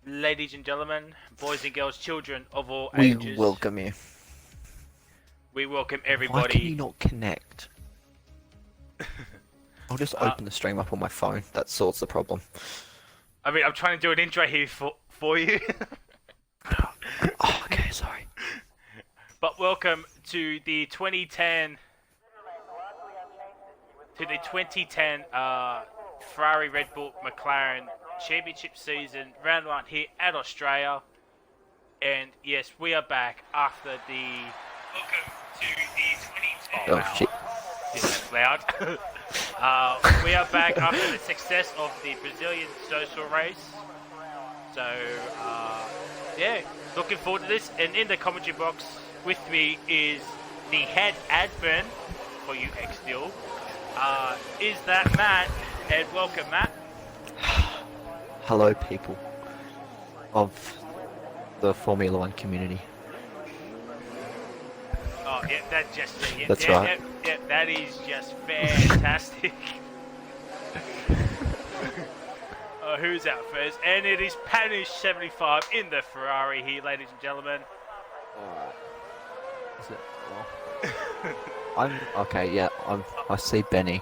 ladies and gentlemen, boys and girls, children of all We ages. welcome you. We welcome Why can everybody. you not connect? I'll just open the stream up on my phone. That sorts the problem. I mean, I'm trying to do an intro here for you. Oh, okay, sorry. But welcome to the 2010 Ferrari Red Bull McLaren Championship season, round one here at Australia. And yes, we are back after the welcome to the 2010. Oh, shit. Yeah, that's loud. We are back after the success of the Brazilian social race. So, yeah, looking forward to this. And in the commentary box with me is the head admin for you X-Deal. Is that Matt? And welcome, Matt. Hello, people of the Formula One community. Oh, yeah, that just... Yeah, That's yeah, right. Yeah, that is just fantastic. Who's out first? And it is Panish75 in the Ferrari here, ladies and gentlemen. Is it? Oh. I'm okay. Yeah, I see Benny.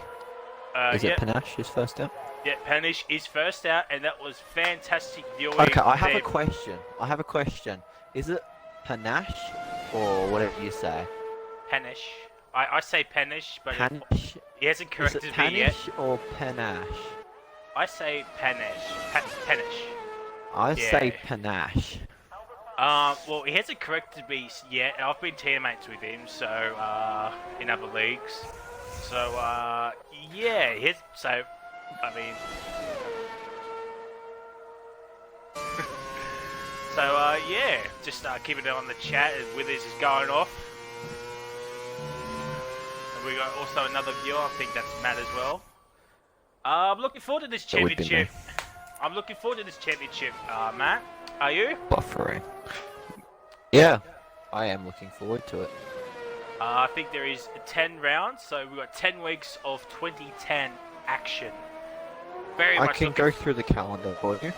Is it Panache is first out? Yeah, Panish is first out, and that was fantastic viewing. Okay, I have a question. Is it Panache or whatever you say? Panish. I say Panish, but Panache. he hasn't Is corrected it me yet. Panache or Panache? I say Panish. Panish. I say Panache. Well, he hasn't corrected me yet. I've been teammates with him, so in other leagues. So yeah, so I mean, so yeah, just keeping it on the chat as Withers is going off. And we got also another viewer. I think that's Matt as well. I'm looking forward to this championship. I'm looking forward to this championship, Matt. Are you? Buffering. Yeah, I am looking forward to it. I think there is 10 rounds, so we've got 10 weeks of 2010 action. Very much. I can go through the calendar for you.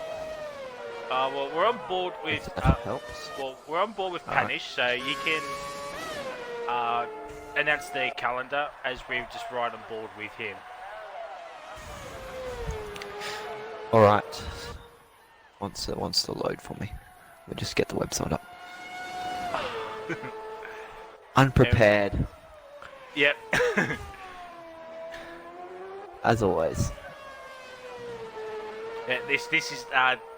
Well, we're on board with. If that helps. Well, we're on board with Panish, so you can announce the calendar as we just ride on board with him. All right. Once it wants to load for me, we'll just get the website up. Unprepared. Yep. As always. Yeah, this is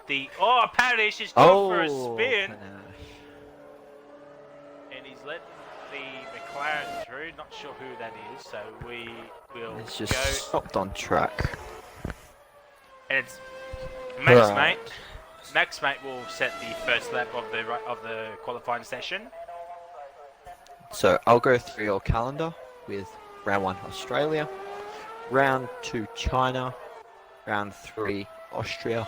the Panish is going for a spin, Panache. and he's let the McLaren through. Not sure who that is, so we will It's just go. stopped on track. And it's Max Right. Mate. Max Mate will set the first lap of the qualifying session. So I'll go through your calendar with round 1 Australia, round 2 China, round 3 Austria,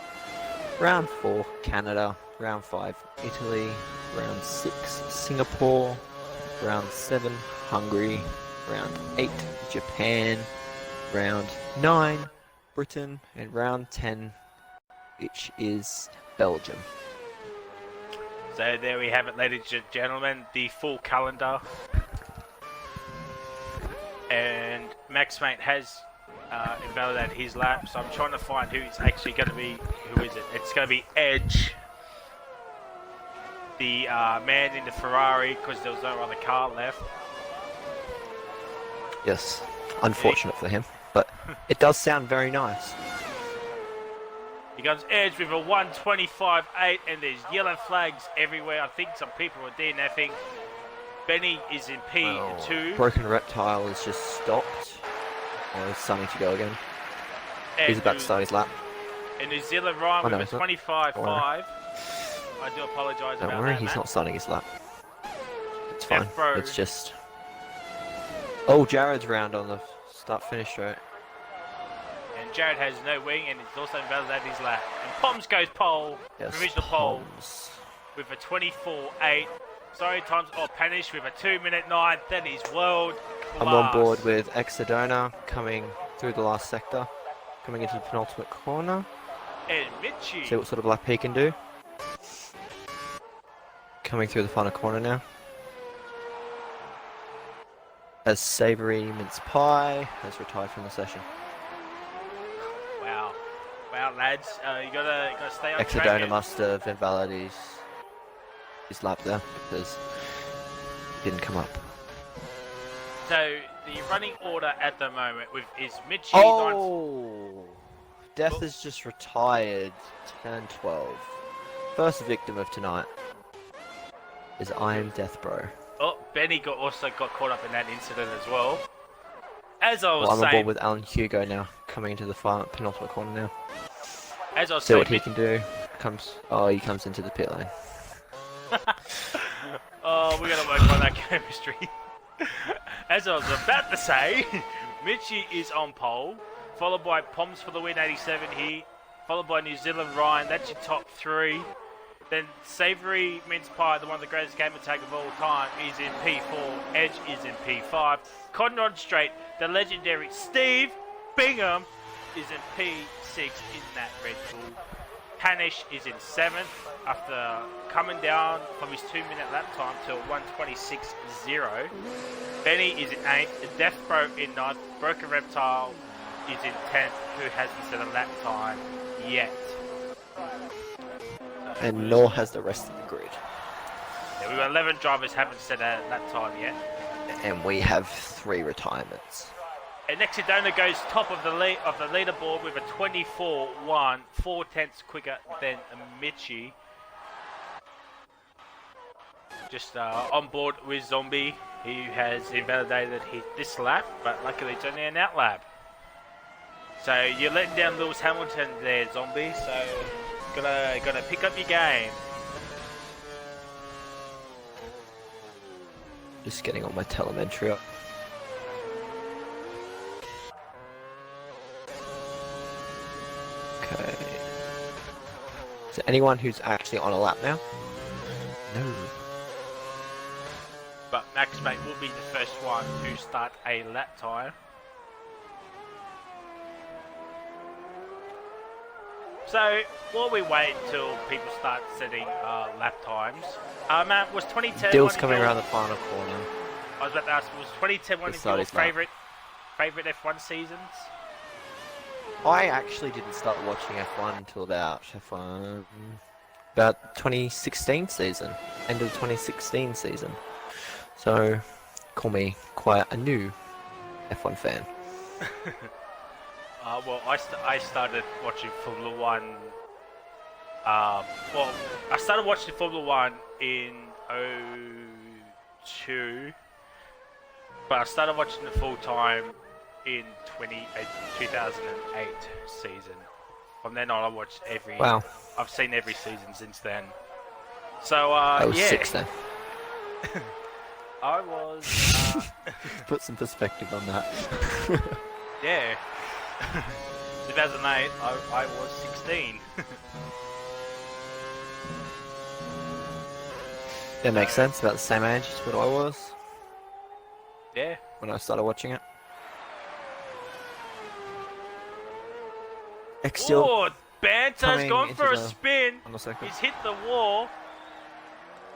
round 4 Canada, round 5 Italy, round 6 Singapore, round 7 Hungary, round 8 Japan, round 9 Britain, and round 10, which is Belgium. So there we have it, ladies and gentlemen, the full calendar. And Max Mate has invalidated his lap, so I'm trying to find who it's actually going to be. Who is it? It's going to be Edge, the man in the Ferrari, because there was no other car left. Yes, unfortunate for him, but it does sound very nice. He comes Edge with a 125.8, and there's yellow flags everywhere. I think some people are DNFing. Benny is in P2. Broken Reptile is just stopped. He's starting to go again. He's about to start his lap. And New Zealand Ryan with a 25.5. I do apologise about that. Don't worry, he's Matt. not starting his lap. It's fine. Bro. It's just... Oh, Jared's round on the start-finish straight. And Jared has no wing, and he's also invalidated his lap. And Poms goes pole, Yes, provisional pole, Poms. with a 24.8. Sorry, times Panish with a 2:09. That is world class. I'm on board with Exodona coming through the last sector, coming into the penultimate corner. And Mitchie. See what sort of lap he can do. coming through the final corner now. As Savoury Mince Pie has retired from the session. Wow. Wow, lads. You gotta stay on track. Exodona must have invalidated his lap there because he didn't come up. So, the running order at the moment is Mitchie. Oh! Death has just retired. 10-12. First victim of tonight is I Am Death Bro. Oh, Benny also got caught up in that incident as well. As I was I'm on saying, board with Alan Hugo now, coming into the penultimate corner now. as I was See saying, what he can do. He comes into the pit lane. Oh, we gotta work on that chemistry. As I was about to say, Mitchie is on pole, followed by Poms for the win, 87 here, followed by New Zealand Ryan. That's your top three. Then Savoury Mince Pie, the one of the greatest gamer tag of all time, is in P4. Edge is in P5. Conrod Strait, the legendary Steve Bingham, is in P6 in that Red Bull. Panish is in 7th after coming down from his 2-minute lap time to 1:26.0. Benny is in 8th. Death Bro in 9th. Broken Reptile is in 10th, who hasn't set a lap time yet. And nor has the rest of the grid. Yeah, we've got 11 drivers haven't set a lap time yet. And we have 3 retirements. And Exodona goes top of the leaderboard with a 24-1, 4 tenths quicker than Mitchie. Just on board with Zombie, who has invalidated this lap, but luckily it's only an out lap. So you're letting down Lewis Hamilton there, Zombie. So gotta pick up your game. Just getting all my telemetry up. Okay. Is there anyone who's actually on a lap now? No. But Max Mate will be the first one to start a lap time. So while we wait until people start setting lap times, Matt, was 2010 Dill's coming around the final corner. I was about to ask, was 2010 one of your favourite F1 seasons? I actually didn't start watching F1 until about 2016 season, end of the 2016 season. So, call me quite a new F1 fan. Well, I started watching Formula One. I started watching Formula One in 2002, but I started watching it full time in 2008 season. From then on, I watched every. Wow. I've seen every season since then. So I was yeah. 6 then. I was. Put some perspective on that. Yeah. 2008. I was 16. That makes sense. About the same age as what I was. Yeah. When I started watching it. Oh, Banter's gone for a the spin. On the second. He's hit the wall.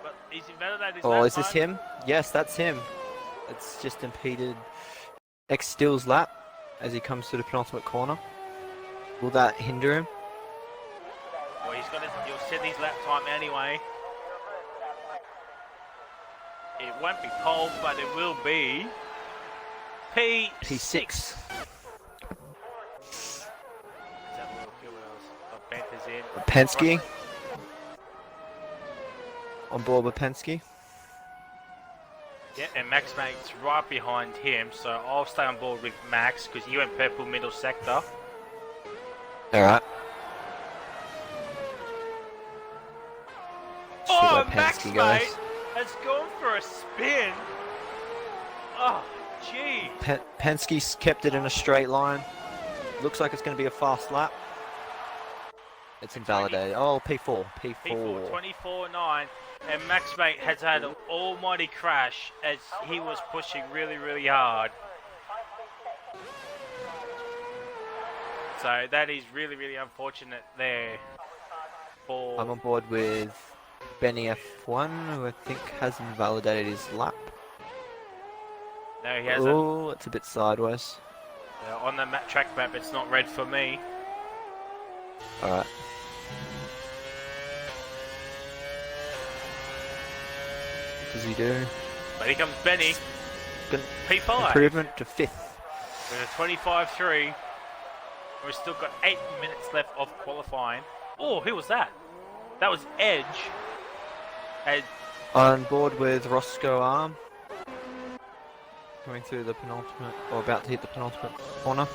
But he's invalidated his Oh, lap is this time. him? Yes, that's him. It's just impeded X Still's lap as he comes to the penultimate corner. Will that hinder him? Well, he'll set his lap time anyway. It won't be pole, but it will be P6. P6. Let's have a look at what else. Oh, Banter's in. Penske. On board with Penske. Yeah, and Max Mate's right behind him, so I'll stay on board with Max because he went purple middle sector. Alright. Oh, Max Mate has gone for a spin. Oh, gee. Penske's kept it in a straight line. Looks like it's going to be a fast lap. It's invalidated. Oh, P4. P4, 24.9. And Max Mate has had an almighty crash as he was pushing really, really hard. So that is really, really unfortunate there. I'm on board with Benny F1, who I think has invalidated his lap. No, he hasn't. Oh, it's a bit sideways. On the track map, it's not red for me. Alright. What does he do? But here comes Benny. Good P5. improvement to 5th. With a 25.3. We've still got 8 minutes left of qualifying. Oh, who was that? That was Edge. And On board with Roscoe Arm. Coming through the penultimate, or about to hit the penultimate corner.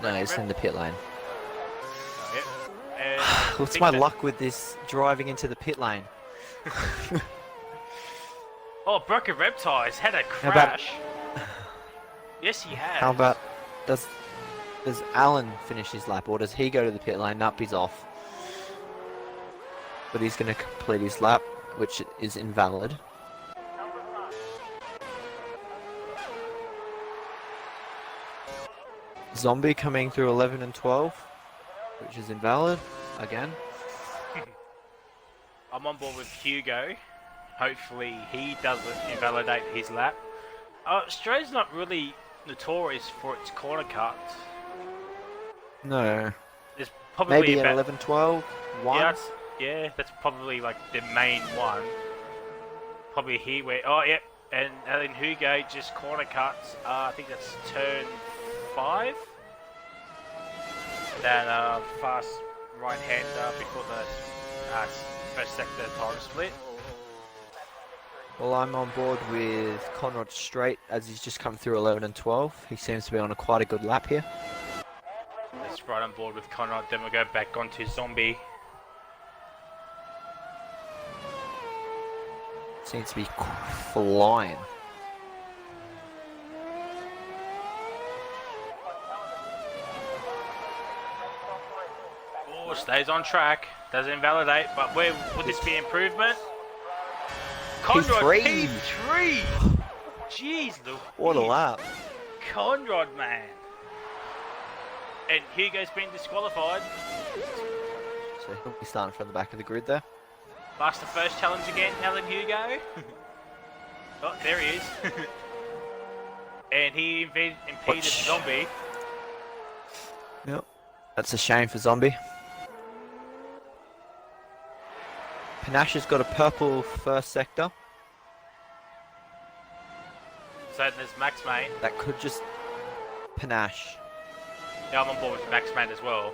No, he's in the pit lane. Oh, yeah. And What's my luck with this driving into the pit lane? Oh, broken reptiles had a How about- crash. Yes, he has. How about, does Alan finish his lap, or does he go to the pit lane? Nope, he's off. But he's going to complete his lap, which is invalid. Zombie coming through 11 and 12, which is invalid again. I'm on board with Hugo. Hopefully he doesn't invalidate his lap. Australia's not really notorious for its corner cuts. No. There's probably Maybe at about 11, 12, 1. yeah, that's probably like the main one. Probably here where and then Hugo just corner cuts. I think that's turn 5. That fast right hander before the first sector time split. Well, I'm on board with Conrad Strait as he's just come through 11 and 12. He seems to be on quite a good lap here. That's right on board with Conrad. Then we'll go back onto Zombie. Seems to be flying. Oh, stays on track. Doesn't invalidate, but where would this be improvement? Conrad P3. P3. Jeez, Louise. What a lap. Conrad, man. And Hugo's been disqualified. So he'll be starting from the back of the grid there. Last the first challenge again, Alan Hugo. Oh, there he is. And he impeded Zombie. Yep. That's a shame for Zombie. Panache has got a purple first sector. So there's Max Mate. That could just... Panache. Yeah, I'm on board with Max Mate as well.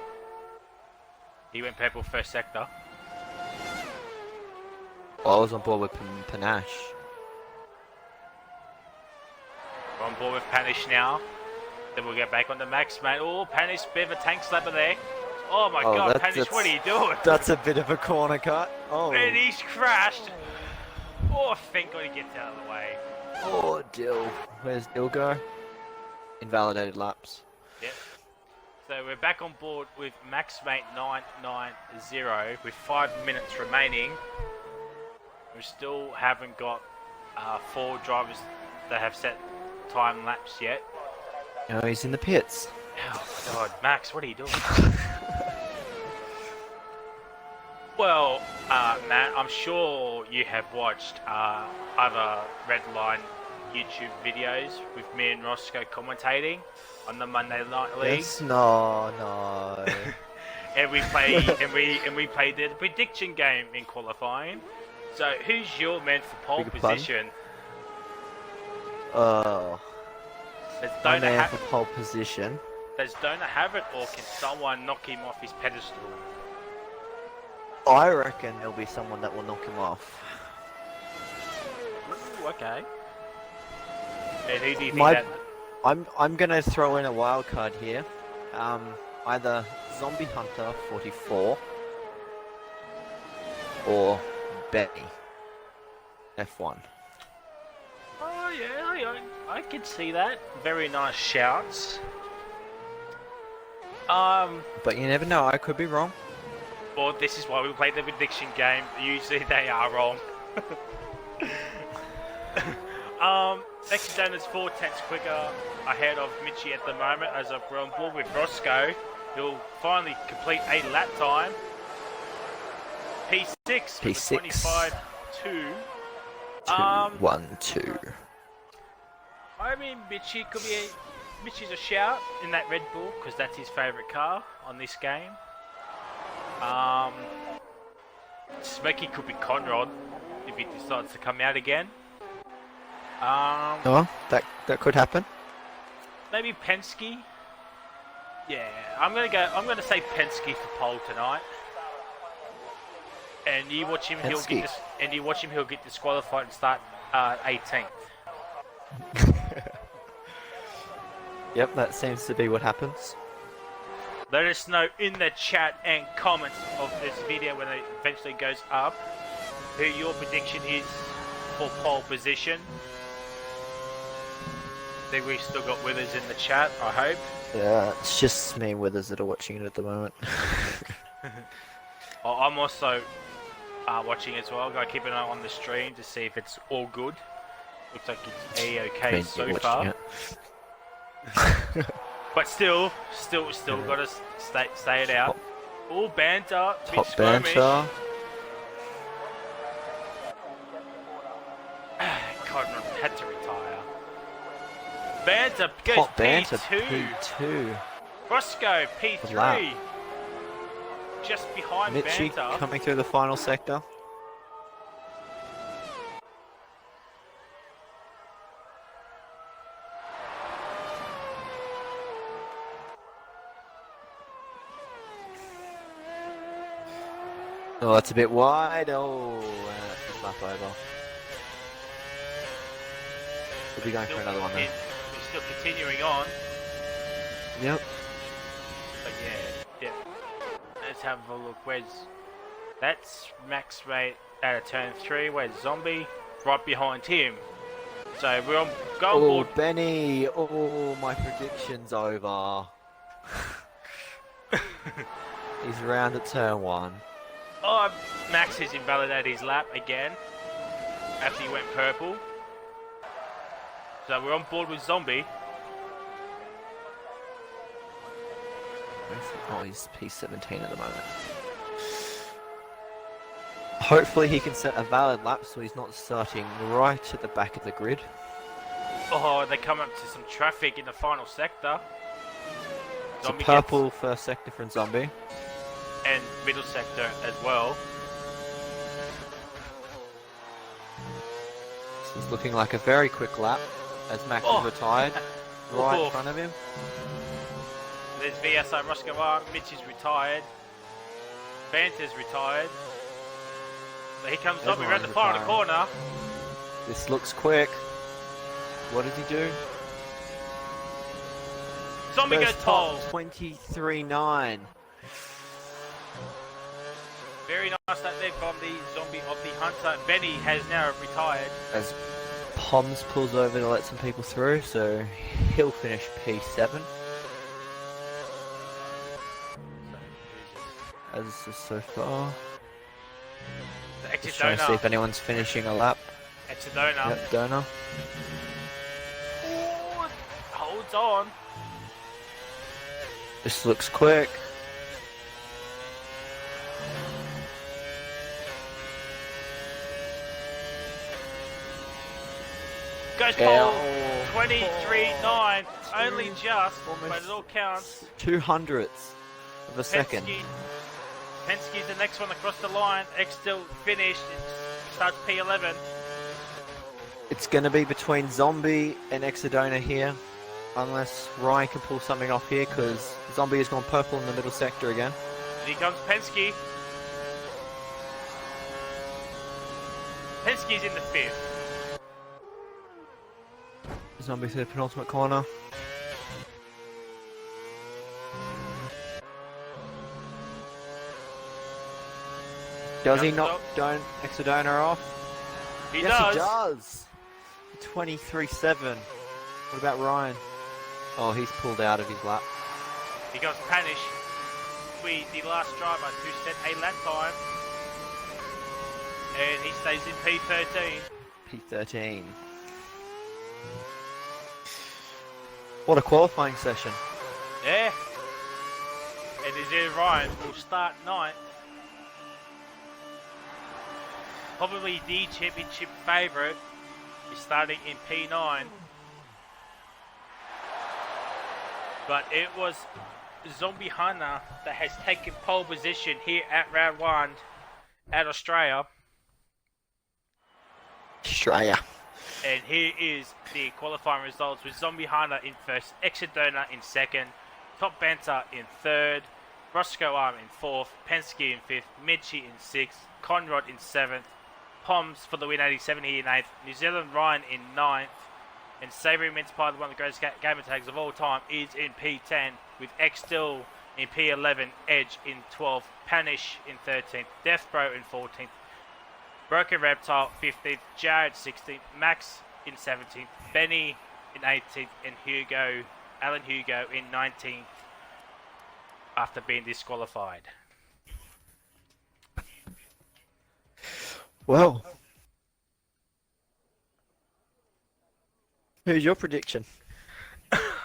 He went purple first sector. Well, I was on board with Panache. We're on board with Panish now. Then we'll get back on the Max Mate. Oh, Panish, bit of a tank slapper there. Oh my god, Panish, what are you doing? That's a bit of a corner cut. Oh. And he's crashed. Oh, thank god he gets out of the way. Oh, Dill. Where's Dill go? Invalidated laps. Yep. So we're back on board with MaxMate 990 with 5 minutes remaining. We still haven't got 4 drivers that have set time lapse yet. No, he's in the pits. Oh god, Max, what are you doing? Well, Matt, I'm sure you have watched other Redline YouTube videos with me and Roscoe commentating on the Monday Night League. Yes, no. And we play and we played the prediction game in qualifying. So who's your man for pole Big pun. position? My Does man for pole position. Donor have it, or can someone knock him off his pedestal? I reckon there'll be someone that will knock him off. Ooh, okay. And who do you think that? I'm gonna throw in a wild card here. Either Zombie Hunter 44 or Benny F1. Oh yeah, I can see that. Very nice shouts. But you never know. I could be wrong. Well, this is why we play the prediction game. Usually they are wrong. Next Donor's 4 tenths quicker ahead of Mitchie at the moment as we're on board with Roscoe. He'll finally complete a lap time. P6 with P6. a 25.2. 2-1-2. I mean, Mitchie's a shout in that Red Bull because that's his favourite car on this game. Smecky could be Conrod if he decides to come out again. Oh, that could happen. Maybe Penske. Yeah, I'm gonna say Penske for pole tonight. And you watch him, he'll get disqualified and start 18th. Yep, that seems to be what happens. Let us know in the chat and comments of this video when it eventually goes up who your prediction is for pole position. I think we've still got Withers in the chat, I hope. Yeah, it's just me and Withers that are watching it at the moment. I'm also watching as well. Gotta keep an eye on the stream to see if it's all good. Looks like it's A-okay so far. But still gotta stay it out. All banter, bit Top banter. Conrad had to retire. Banter goes Top banter, P2. P2. Roscoe, Good P3. lap. Just behind Mitchie Banter. coming through the final sector. Oh, that's a bit wide. Oh, that's a lap over. We'll be going for another one then. We're still continuing on. Yep. But yeah. Let's have a look. That's Max rate out of turn 3. Where's Zombie? Right behind him. So we're on goal board. Oh, Benny. Oh, my prediction's over. He's round at turn 1. Oh, Max has invalidated his lap again after he went purple. So we're on board with Zombie. Oh, he's P17 at the moment. Hopefully he can set a valid lap so he's not starting right at the back of the grid. Oh, they come up to some traffic in the final sector. It's a purple first sector from Zombie. And middle sector as well. This is looking like a very quick lap as Max is retired right in front of him. There's VSI Roscoe, Mitch is retired. Banter's retired. So here comes Zombie around the final corner. This looks quick. What does he do? Zombie goes pole. 23.9. Very nice lap there from the Zombie of the Hunter. Benny has now retired. As Poms pulls over to let some people through, so he'll finish P7. As so far. Just trying to see if anyone's finishing a lap. Exit Donor. Yep, Donor. Holds on. This looks quick. Goes pole. 23.9. Only just, but it all counts. 200ths of a second. Penske's the next one across the line. X still finished. It starts P11. It's going to be between Zombie and Exodona here. Unless Ryan can pull something off here, because Zombie has gone purple in the middle sector again. Here comes Penske. Penske's in the 5th. Zombie to the penultimate corner. Does he knock Exodona off? He yes, does. He does. 23.7. What about Ryan? Oh, he's pulled out of his lap. He goes Panish. We the last driver who set a lap time. And he stays in P13. P13. What a qualifying session. Yeah. And New Zealand Ryan will start ninth. Probably the championship favourite is starting in P9. But it was Zombie Hunter that has taken pole position here at round 1 at Australia. And here is the qualifying results with Zombie Hunter in first, Exodona in second, Top Banter in third, Roscoe Arm in fourth, Penske in fifth, Mitchie in sixth, Conrod in seventh, Poms for the win 87 here in eighth, New Zealand Ryan in ninth, and Savoury Mince Pie, one of the greatest gamer tags of all time, is in P10 with X Still in P11, Edge in 12th, Panish in 13th, Death Bro in 14th, Broken Reptile 15th, Jared 16th, Max in 17th, Benny in 18th, and Alan Hugo in 19th after being disqualified. Well, who's your prediction?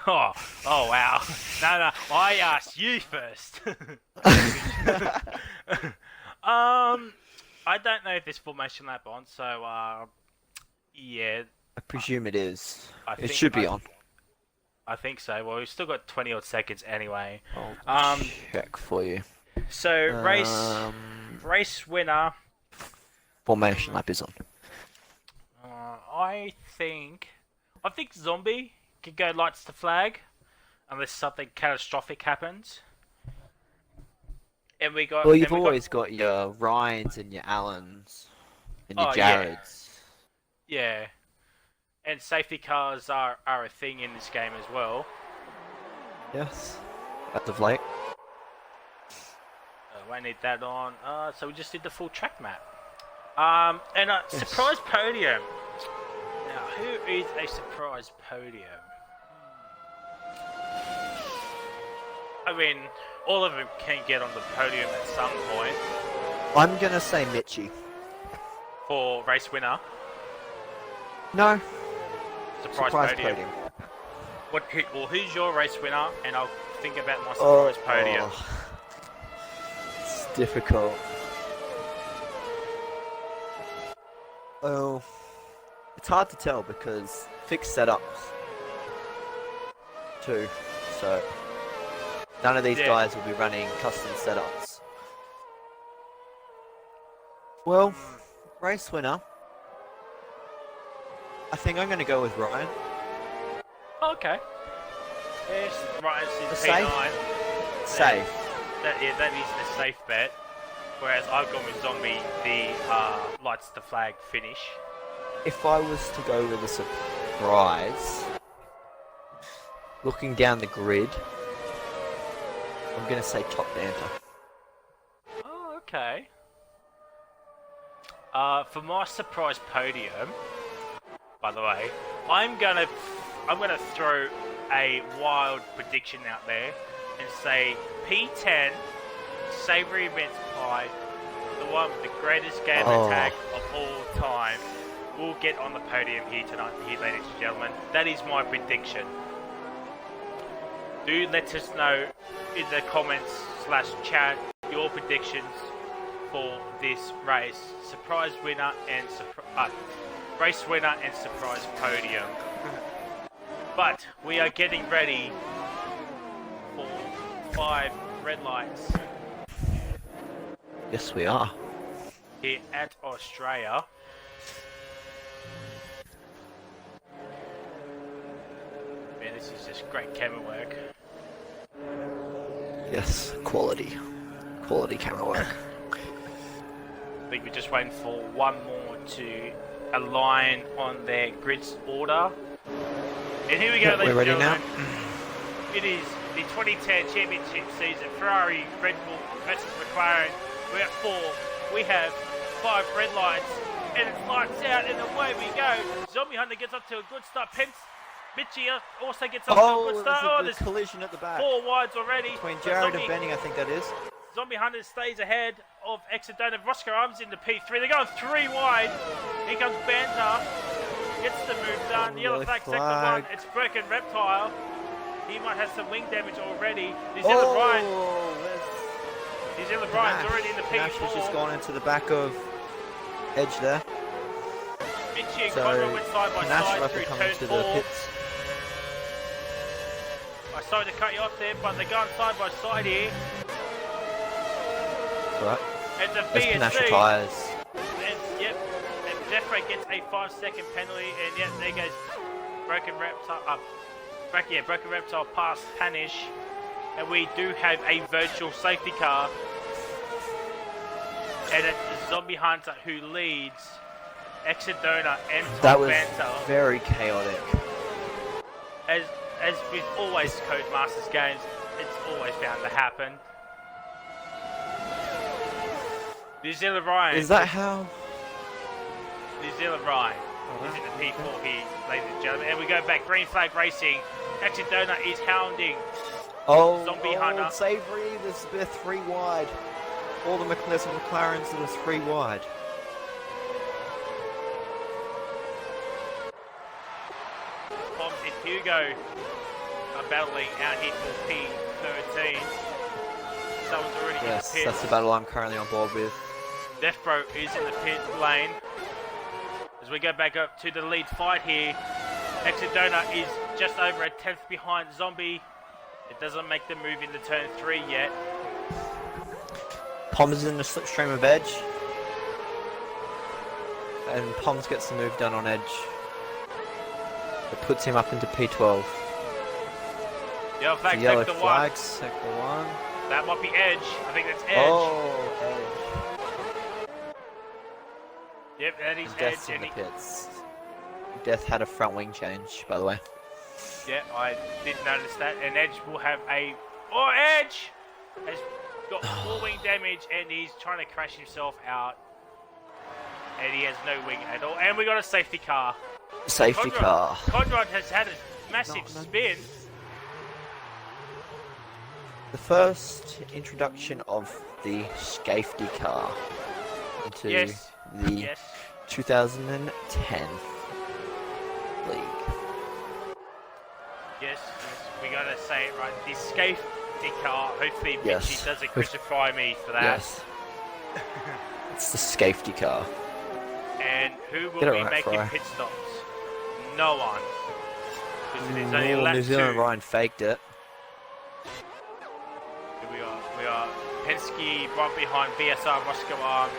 Oh wow. No, I asked you first. I don't know if there's formation lap on, so yeah. I presume it is. It think should be on. I think so. Well, we've still got 20 odd seconds anyway. I'll check for you. So race winner. Formation lap is on. I think Zombie can go lights to flag unless something catastrophic happens. And we got. Well, you've always got your Ryans and your Allens and your Jareds. Yeah. And safety cars are a thing in this game as well. Yes. As of late. I need that on. So we just did the full track map. And a surprise podium. Now, who is a surprise podium? I mean, all of them can get on the podium at some point. I'm gonna say Mitchie. For race winner? No. Surprise podium. Who's your race winner? And I'll think about my surprise podium. It's difficult. Oh, it's hard to tell because fixed setups too. So none of these guys will be running custom setups. Well, race winner. I think I'm going to go with Ryan. Okay. Yes, Ryan's in Safe. P9. Safe. That is the safe bet. Whereas I've gone with Zombie, the lights to flag finish. If I was to go with a surprise, looking down the grid, I'm going to say Top Banter. Oh, okay. For my surprise podium, by the way, I'm gonna throw a wild prediction out there and say P10 Savoury Mince Pie, the one with the greatest gamer tag of all time, will get on the podium here tonight, ladies and gentlemen. That is my prediction. Do let us know in the comments / chat your predictions for this race. Surprise winner and race winner and surprise podium. But we are getting ready for 5 red lights. Yes, we are. Here at Australia. Man, this is just great camera work. Yes, quality camera work. I think we're just waiting for one more to align on their grid's order. And here we go, ladies and gentlemen. It is the 2010 championship season. Ferrari, Red Bull versus McLaren. We're at 4. We have 5 red lights. And it's lights out and away we go. Zombie Hunter gets up to a good start. Mitchie also gets up to a good start. There's a collision at the back. 4 wides already. Between Jared and Benny, I think that is. Zombie Hunter stays ahead of Exodona. Roscoe Arms into P3. They're going 3 wide. Here comes Banter. Gets the move done. The yellow flag, sector 1. It's Broken Reptile. He might have some wing damage already. New Zealand Ryan. New Zealand Ryan's already in the P4. Nash has just gone into the back of Edge there. Mitchie and Conrad went side by side through turn 4. The pits. I sorry to cut you off there, but they're going side by side here. Right. And the There's Panache tyres. And, yep. And Jeffrey gets a 5-second penalty, and yep, there goes Broken Reptile. Broken Reptile past Panish. And we do have a virtual safety car. And it's Zombie Hunter who leads Exodona and Tom That was Banter. very chaotic. As with always Codemasters games, it's always bound to happen. New Zealand Ryan. Is that how? New Zealand Ryan is in the P4 here, ladies and gentlemen. And we go back, Green Flag Racing. Exodona is hounding Zombie Hunter. Savory, they're 3 wide. All the McLarens that are 3 wide. Bombs and Hugo are battling out here for P13. Someone's already in the pit. That's the battle I'm currently on board with. Deathbro is in the pit lane. As we go back up to the lead fight here, Exodona is just over a 10th behind Zombie. It doesn't make the move into turn 3 yet. Poms is in the slipstream of Edge. And Poms gets the move done on Edge. It puts him up into P12. Yellow flag, the yellow sector flag, 1. sector 1. That might be Edge. I think that's Edge. Oh, Edge. Yep, that is Death's Edge. in the pits. Death had a front wing change, by the way. Yeah, I did notice that. And Edge will have a... Oh, Edge has got 4 wing damage and he's trying to crash himself out. And he has no wing at all. And we got a safety car. Safety car. Conrad has had a massive spin. The first introduction of the safety car into the 2010 league. Yes, we gotta say it right. The safety car. Hopefully, Mitchie doesn't crucify me for that. Yes. It's the safety car. And who will be making pit stops? No one. Because it is only lap 2. New Zealand Ryan faked it. We are Penske right behind VSR Roscoe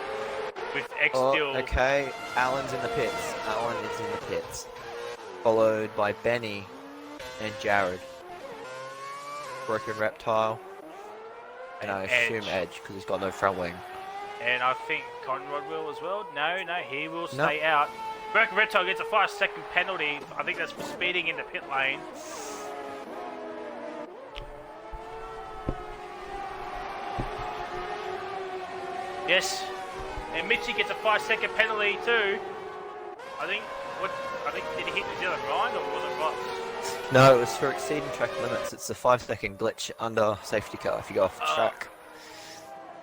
with X still. Okay, Alan's in the pits. Alan is in the pits. Followed by Benny and Jared. Broken Reptile. And I assume Edge because he's got no front wing. And I think Conrad will as well. No, he will stay out. Broken Reptile gets a 5-second penalty. I think that's for speeding in the pit lane. Yes, and Mitchie gets a 5-second penalty too. I think did he hit New Zealand Ryan or was it Ross? No, it was for exceeding track limits. It's a 5-second glitch under safety car if you go off the track.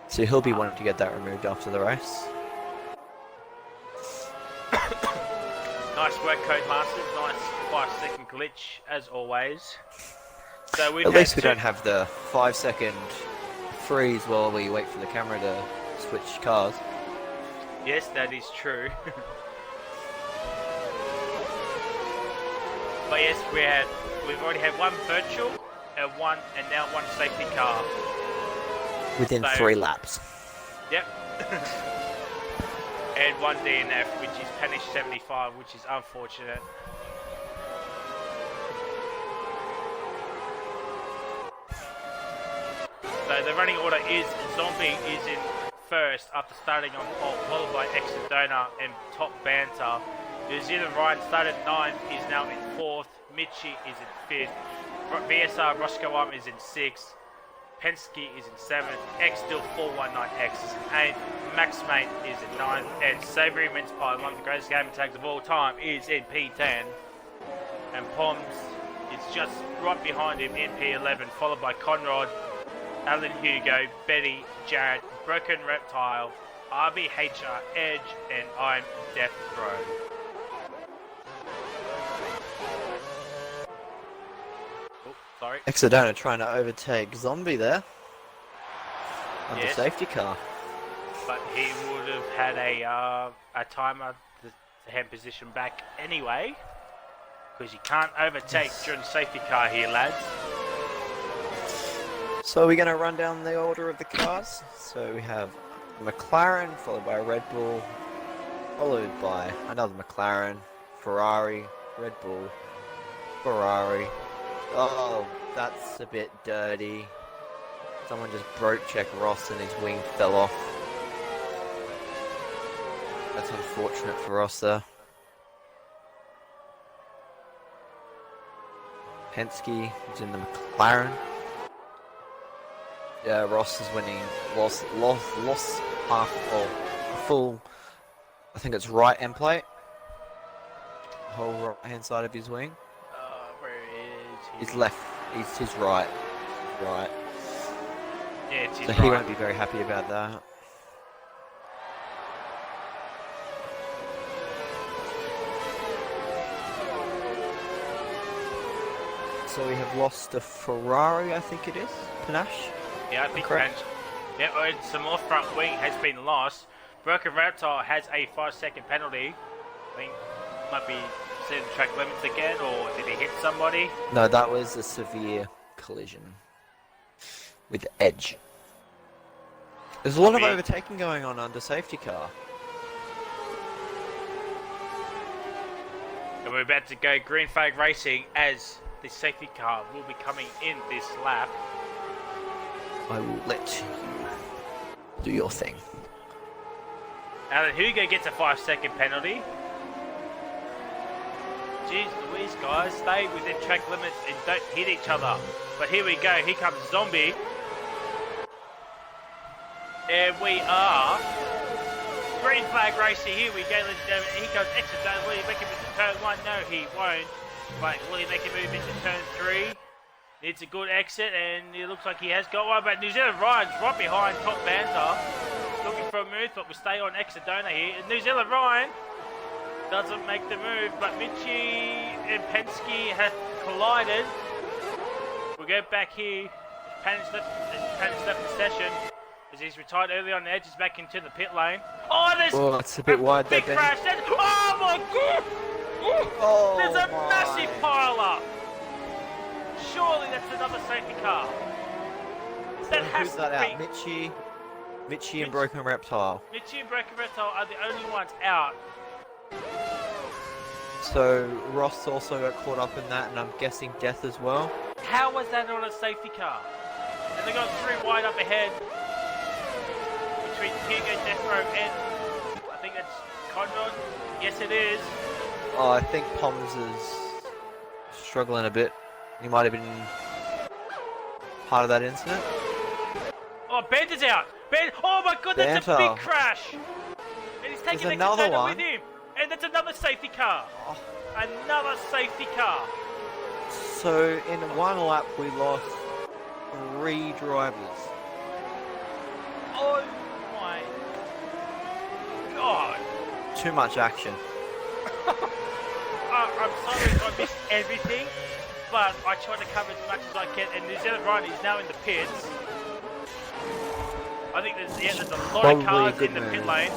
So he'll be wanting to get that removed after the race. Nice work, Codemasters. Nice 5-second glitch as always. So at least we don't have the 5-second freeze while we wait for the camera to switch cars. Yes, that is true. But yes, we've already had 1 virtual, and now 1 safety car. Within 3 laps. Yep. And 1 DNF, which is Panish 75, which is unfortunate. So the running order is Zombie is in first after starting on pole, followed by Exodona and Top Banter. New Zealand Ryan started 9th, is now in 4th. Mitchie is in 5th. VSR Roscoe is in 6th. Penske is in 7th. X Still 419X is in 8th. Max Mate is in 9th. And Savory Mince Pie, one of the greatest gaming tags of all time, is in P10. And Poms is just right behind him in P11, followed by Conrad, Alan Hugo, Betty, Jared, Broken Reptile, RBHR, Edge, and I'm Death Bro. Oh, sorry. sorry. Exodona trying to overtake Zombie there. Under Yes. safety car. But he would have had a timer to hand position back anyway. Because you can't overtake during safety car here, lads. So we're going to run down the order of the cars. So we have McLaren, followed by Red Bull, followed by another McLaren, Ferrari, Red Bull, Ferrari. Oh, that's a bit dirty. Someone just broke check Ross and his wing fell off. That's unfortunate for Ross there. Penske is in the McLaren. Yeah, Ross is winning. Lost half or a full. I think it's right end plate. Whole right hand side of his wing. Where is he? His left. It's his right. Right. Yeah, it's his So right. he won't be very happy about that. So we have lost a Ferrari, I think it is. Panache. Yeah, I think Correct. yeah, and some more front wing has been lost. Broken Reptile has a 5-second penalty. I think might be setting track limits again, or did he hit somebody? No, that was a severe collision with Edge. There's a lot of Big. overtaking going on under safety car. And we're about to go green flag racing as the safety car will be coming in this lap. I will let you do your thing. Alan Hugo gets a 5-second penalty. Jeez Louise, guys, stay within track limits and don't hit each other. But here we go, here comes Zombie. And we are green flag racing. Here we go, ladies and gentlemen. Here comes Exodus. Will he make it into turn 1? No, he won't. But will he make a move into turn 3? Needs a good exit, and it looks like he has got one. But New Zealand Ryan's right behind Top Banter. Looking for a move, but we'll stay on Exodona here. And New Zealand Ryan doesn't make the move, but Mitchie and Penske have collided. We'll go back here. Panic left the session. As he's retired early on the edge, he's back into the pit lane. Oh, there's It's a bit wide there, big Ben. crash. Oh my god! Oh, There's a my. massive pile up. Surely that's another safety car. That has Who's to that be. out? Mitchie and Broken Reptile. Mitchie and Broken Reptile are the only ones out. So Ross also got caught up in that, and I'm guessing Death as well. How was that not a safety car? And they got 3 wide up ahead between Hugo, Death Row, and I think that's Condon. Yes, it is. Oh, I think Poms is struggling a bit. He might have been part of that incident. Oh, Banter's out. Oh my god, that's a Banter. big crash. And he's taking There's another Exodona one. with him. And that's another safety car. Oh. Another safety car. So in one lap we lost 3 drivers. Oh my god. Too much action. I'm sorry if I missed everything, but I tried to cover as much as I can. And New Zealand Ryan is now in the pits. I think there's a lot Probably of cars a good in the pit move. lane.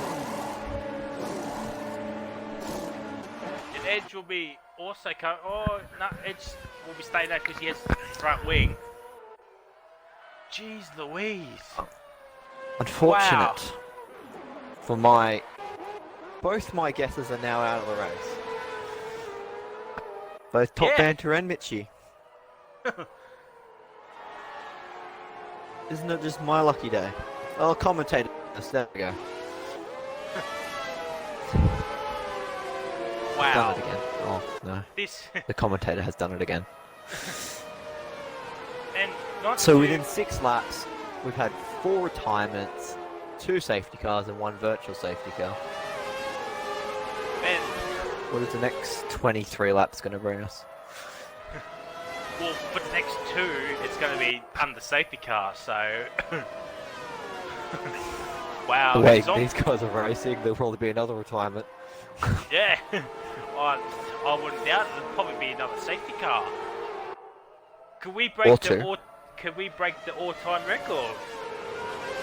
And Edge will be also coming. Oh, no, Edge will be staying there because he has front wing. Jeez Louise. Unfortunate. Wow. For both my guesses are now out of the race. Both Top Yeah. Banter and Mitchie. Isn't it just my lucky day? Oh, Commentators. There we go. Wow. Done it again. Oh, no. This The commentator has done it again. and not So to- within 6 laps, we've had 4 retirements, 2 safety cars and 1 virtual safety car. and What is the next 23 laps going to bring us? well, for the next 2, it's going to be under safety car. So wow. The way it's on- these guys are racing, there'll probably be another retirement. Yeah. I wouldn't doubt it. There'll probably be another safety car. Could we Or break two. could we break the all-time record?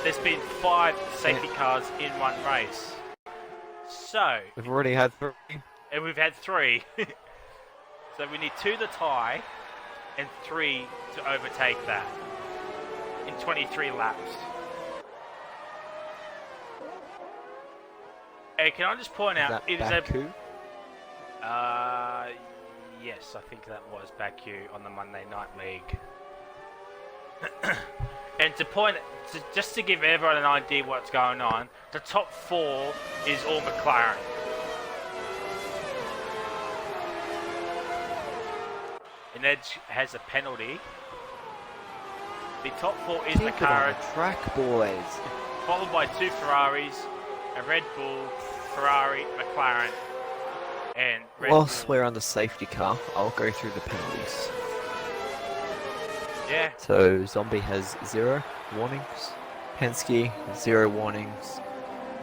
There's been 5 safety cars in one race. So, We've already had 3. and we've had 3. So we need 2 to tie and 3 to overtake that in 23 laps. And can I just point out, Is that Baku? yes, I think that was Baku on the Monday Night League. And just to give everyone an idea what's going on, the top 4 is all McLaren. And Edge has a penalty. The top 4 is Keep it on McLaren, the track, boys. followed by 2 Ferraris, a Red Bull, Ferrari, McLaren, and Red Whilst Bull. we're on the safety car, I'll go through the penalties. Yeah, So Zombie has 0 warnings. Penske 0 warnings.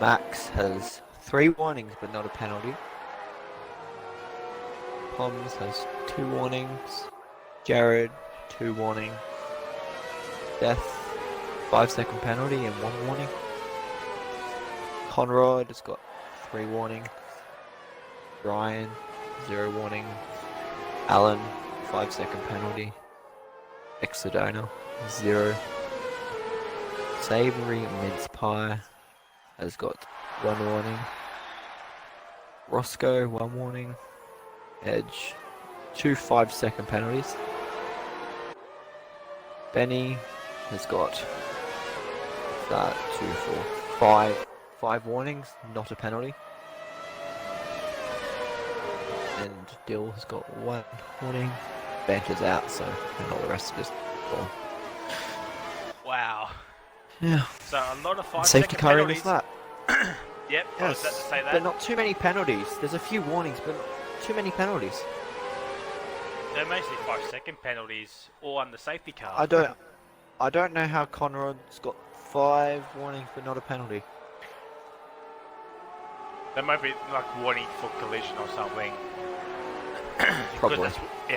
Max has 3 warnings but not a penalty. Poms has 2 warnings. Jared 2 warnings. Death 5-second penalty and 1 warning. Conrad has got 3 warnings. Ryan 0 warning. Alan 5-second penalty. Exodona 0. Savory Mince Pie has got 1 warning. Roscoe 1 warning. Edge 2 5-second penalties. Benny has got 2, 4, 5 warnings, not a penalty. And Dill has got 1 warning. Banter's out, so and all the rest of us gone. wow. Yeah. So a lot of 5-second Safety car in penalties. this lap. Yep, I was about to say that. But not too many penalties. There's a few warnings, but not too many penalties. They're mostly 5-second penalties, all under safety car. I don't know how Conrad's got 5 warnings but not a penalty. That might be like warning for collision or something. Probably.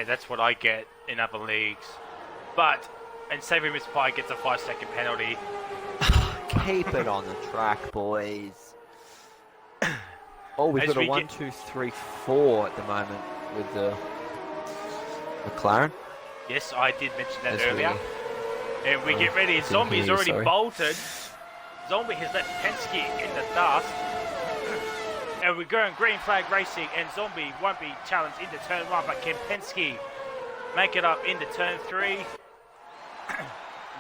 That's what I get in other leagues. But, and Savory Miss Pie gets a 5-second penalty. Keep it on the track, boys. Oh, we've As got a we 1, get- 2, 3, 4 at the moment with the McLaren. Yes, I did mention that As earlier. And we get ready. didn't Zombie's hear you, already sorry. bolted. Zombie has left Penske in the dust. And we're going green flag racing, and Zombie won't be challenged into turn 1, but can Penske make it up into turn 3?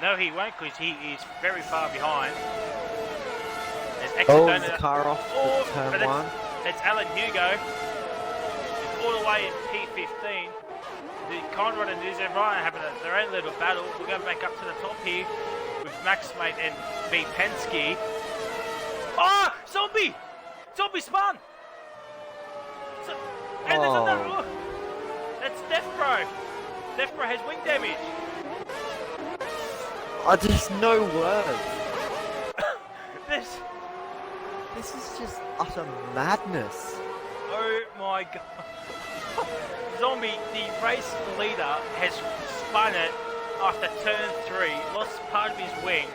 No, he won't, because he is very far behind. There's Oh, Exodona- the car off Oh, at turn but 1. It's Alan Hugo. It's all the way in P15. The Conrad and New Zealand Ryan having their own little battle. We're going back up to the top here with Max Mate and B Penske. Oh, Zombie! Zombie spun! And there's another. Oh. That's Death Bro. Death Bro has wing damage. There's no words. This. This is just utter madness. Oh my god. Zombie, the race leader, has spun it after turn 3, lost part of his wing,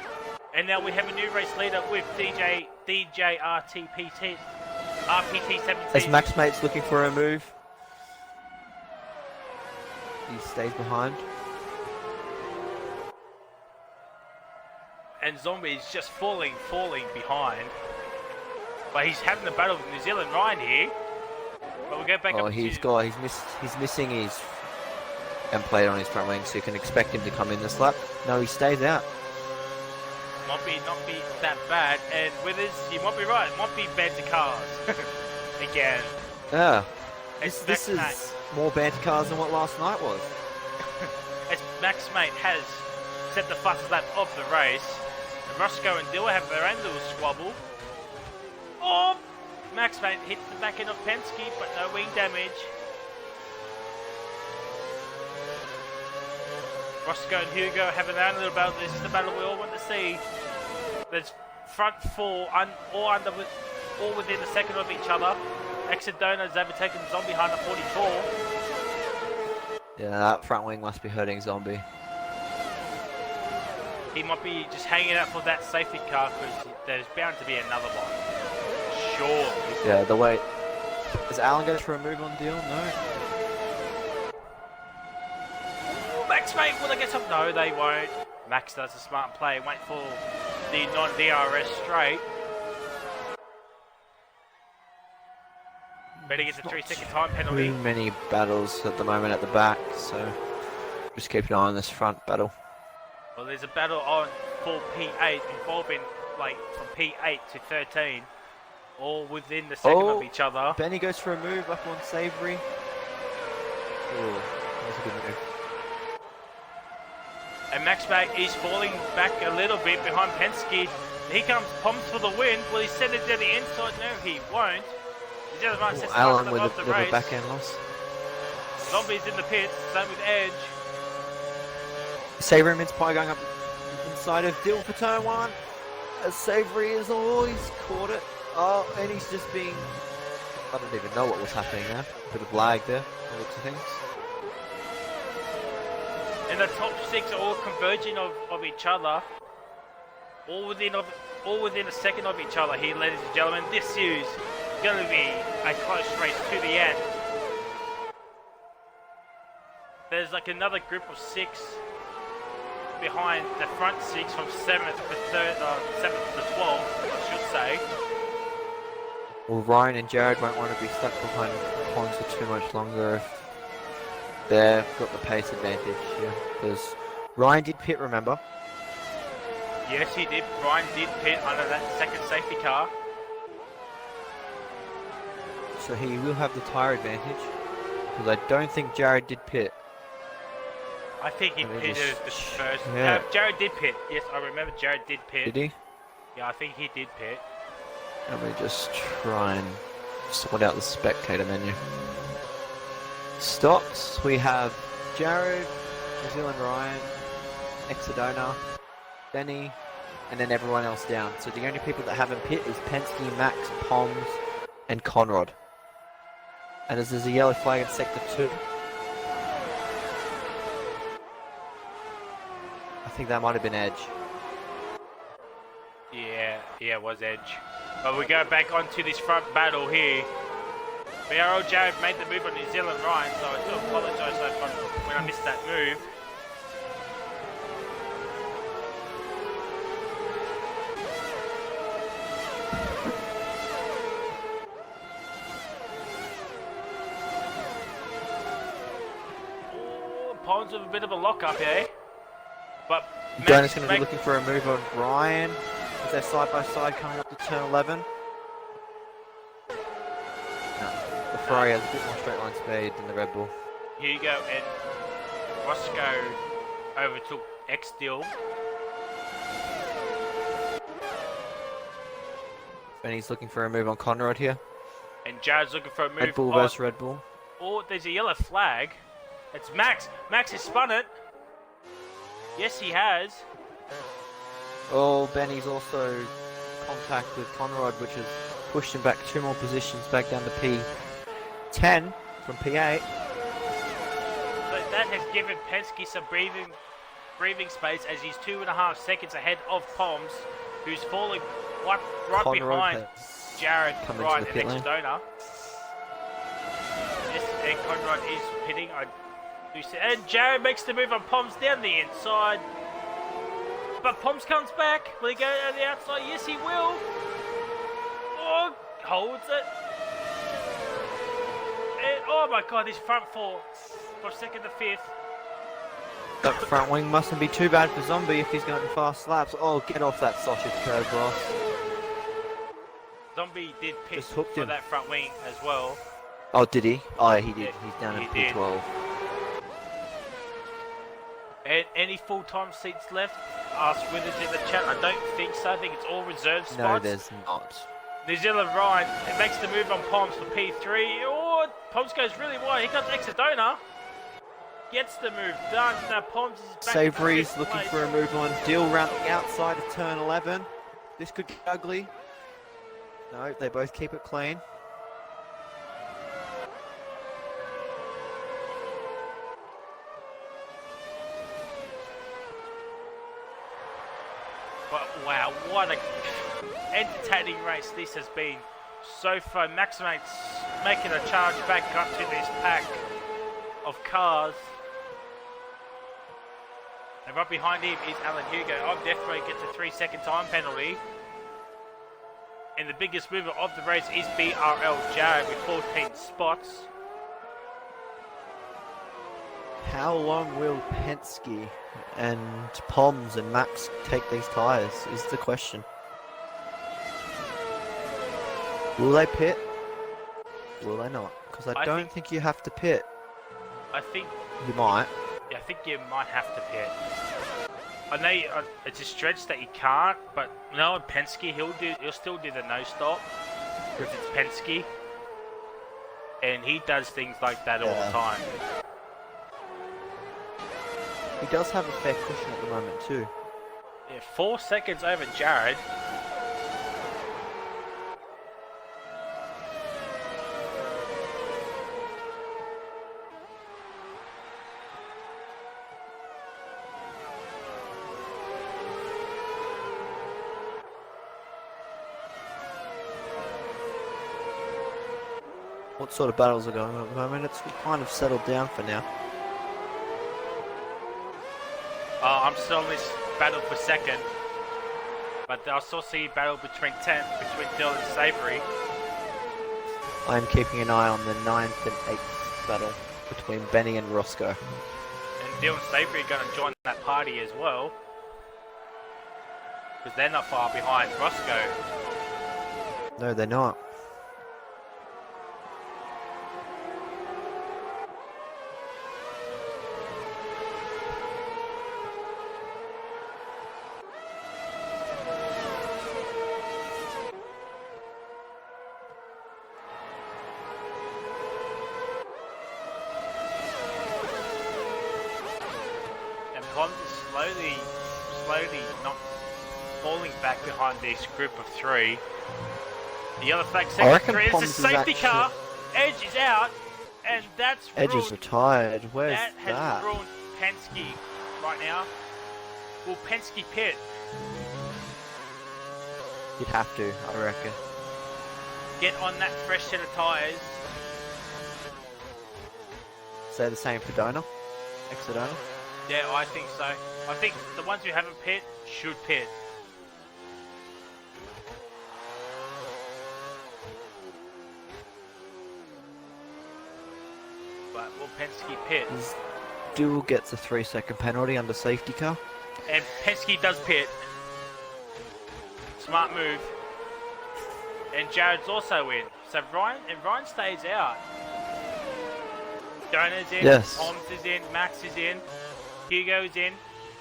and now we have a new race leader with DJ RTPT, RPT17. As Max Mate's looking for a move, he stays behind. And Zombie is just falling behind. But he's having a battle with New Zealand Ryan here. But we'll go back Oh, up he's to... he's missing his end plate on his front wing, so you can expect him to come in this lap. No, he stays out. Might be not be that bad, and with this, you might be right. It might be banter cars again. Yeah. It's This Max is more banter cars than what last night was. Mate. As Max Mate has set the fastest lap of the race, and Roscoe and Dill have their own little squabble. Oh, Max Mate hits the back end of Penske, but no wing damage. Roscoe and Hugo have their own little battle. This is the battle we all want to see. There's front 4, all within a second of each other. Exodona's overtaken Zombie Hunter 44. Yeah, that front wing must be hurting Zombie. He might be just hanging out for that safety car because there's bound to be another one. Sure. Yeah, the way. Is Alan going for a move on deal? No. Ooh, Max, mate, will they get some? No, they won't. Max does a smart play and wait for the non-DRS straight. Better get the 3-second time penalty. Too many battles at the moment at the back, so just keep an eye on this front battle. Well, there's a battle on for P8 involving, like, from P8 to 13, all within the second of each other. Benny goes for a move up on Savory. Ooh, that's a good move. And Max Back is falling back a little bit behind Penske. Here comes Poms for the win. Will he send it to the inside? No, he won't. Alan with a bit of a backhand loss. Zombie's in the pits, same with Edge. Savory mince pie going up inside of Dill for turn 1. As Savory is always caught it. Oh, and he's just being... I don't even know what was happening there. Bit of lag there, by the looks of things. And the top 6 are all converging of each other. All within a second of each other here, ladies and gentlemen. This is going to be a close race to the end. There's like another group of 6 behind the front 6 from 7th to 7th to 12th, I should say. Well, Ryan and Jared won't want to be stuck behind Pons for too much longer if they've got the pace advantage here. Because Ryan did pit, remember? Yes, he did. Ryan did pit under that second safety car. So he will have the tyre advantage. Because I don't think Jared did pit. I think he pitted the first. Yeah. Jared did pit. Yes, I remember Jared did pit. Did he? Yeah, I think he did pit. Let me just try and sort out the spectator menu. Stops. We have Jared, New Zealand Ryan, Exodona, Benny, and then everyone else down. So the only people that haven't pit is Penske, Max, Poms, and Conrad. And as there's a yellow flag in sector 2. I think that might have been Edge. Yeah, it was Edge. But we go back onto this front battle here. BRO Jared made the move on New Zealand Ryan, so I do apologise when I missed that move. Oh, Pons with a bit of a lock-up, eh? But Donna's going to be looking for a move on Ryan as they're side by side coming up to turn 11. No, the Ferrari has a bit more straight line speed than the Red Bull. Here you go, and Roscoe overtook X-Dill. And he's looking for a move on Conrad here. And Jared's looking for a move Red Bull on... versus Red Bull. Oh, there's a yellow flag. It's Max. Max has spun it. Yes, he has. Oh, Benny's also contact with Conrad, which has pushed him back 2 more positions, back down to P10 from P8. So that has given Penske some breathing space as he's 2.5 seconds ahead of Poms, who's falling right Conrad behind Jared, Ryan, and Exodona. Yes, and Conrad is pitting. And Jared makes the move on Poms down the inside. But Poms comes back. Will he go down the outside? Yes, he will. Oh, holds it. And, oh my god, this front four from 2nd to 5th. That front wing mustn't be too bad for Zombie if he's going fast laps. Oh, get off that sausage curve, Ross. Zombie did pit Just hooked for him. that front wing as well. Oh, did he? Oh, yeah, he did. Yeah, He's down in he did. P12. And any full-time seats left? Ask Withers in the chat. I don't think so. I think it's all reserved spots. No, there's not. New Zealand Ryan makes the move on Poms for P3. Oh, Poms goes really wide. Here comes Exodona. Gets the move done. Now Poms is back. Savory's looking for a move on Dill round the outside of turn 11. This could get ugly. No, they both keep it clean. But wow, what a entertaining race this has been so far. Max Mate's making a charge back up to this pack of cars. And right behind him is Alan Hugo. I'm definitely gets a 3-second time penalty. And the biggest mover of the race is BRL Jared with 14 spots. How long will Penske and Poms and Max take these tyres is the question. Will they pit? Will they not? Because I don't think you have to pit. I think you might. Yeah, I think you might have to pit. I know it's a stretch that you can't, but no, Penske he'll still do the no stop because it's Penske, and he does things like that all the time. He does have a fair cushion at the moment too. Yeah, 4 seconds over Jared. What sort of battles are going on at the moment? It's kind of settled down for now. I'm still in this battle for second, but I still see a battle between 10th, between Dylan and Savory. I'm keeping an eye on the 9th and 8th battle between Benny and Roscoe. And Dylan and Savory are going to join that party as well, because they're not far behind Roscoe. No, they're not. Slowly not falling back behind this group of three. The yellow flag second three. It's a safety car. Edge is out, and that's Edge is retired. Where's that? Has ruined Penske right now. Will Penske pit? You'd have to, I reckon. Get on that fresh set of tyres. Say the same for Dona? Ex-Dona? Yeah, I think so. I think the ones who haven't pit should pit. But will Penske pit? Dual gets a 3-second penalty under safety car. And Penske does pit. Smart move. And Jared's also in. So Ryan stays out. Dona's in, yes. Holmes is in, Max is in, Hugo's in,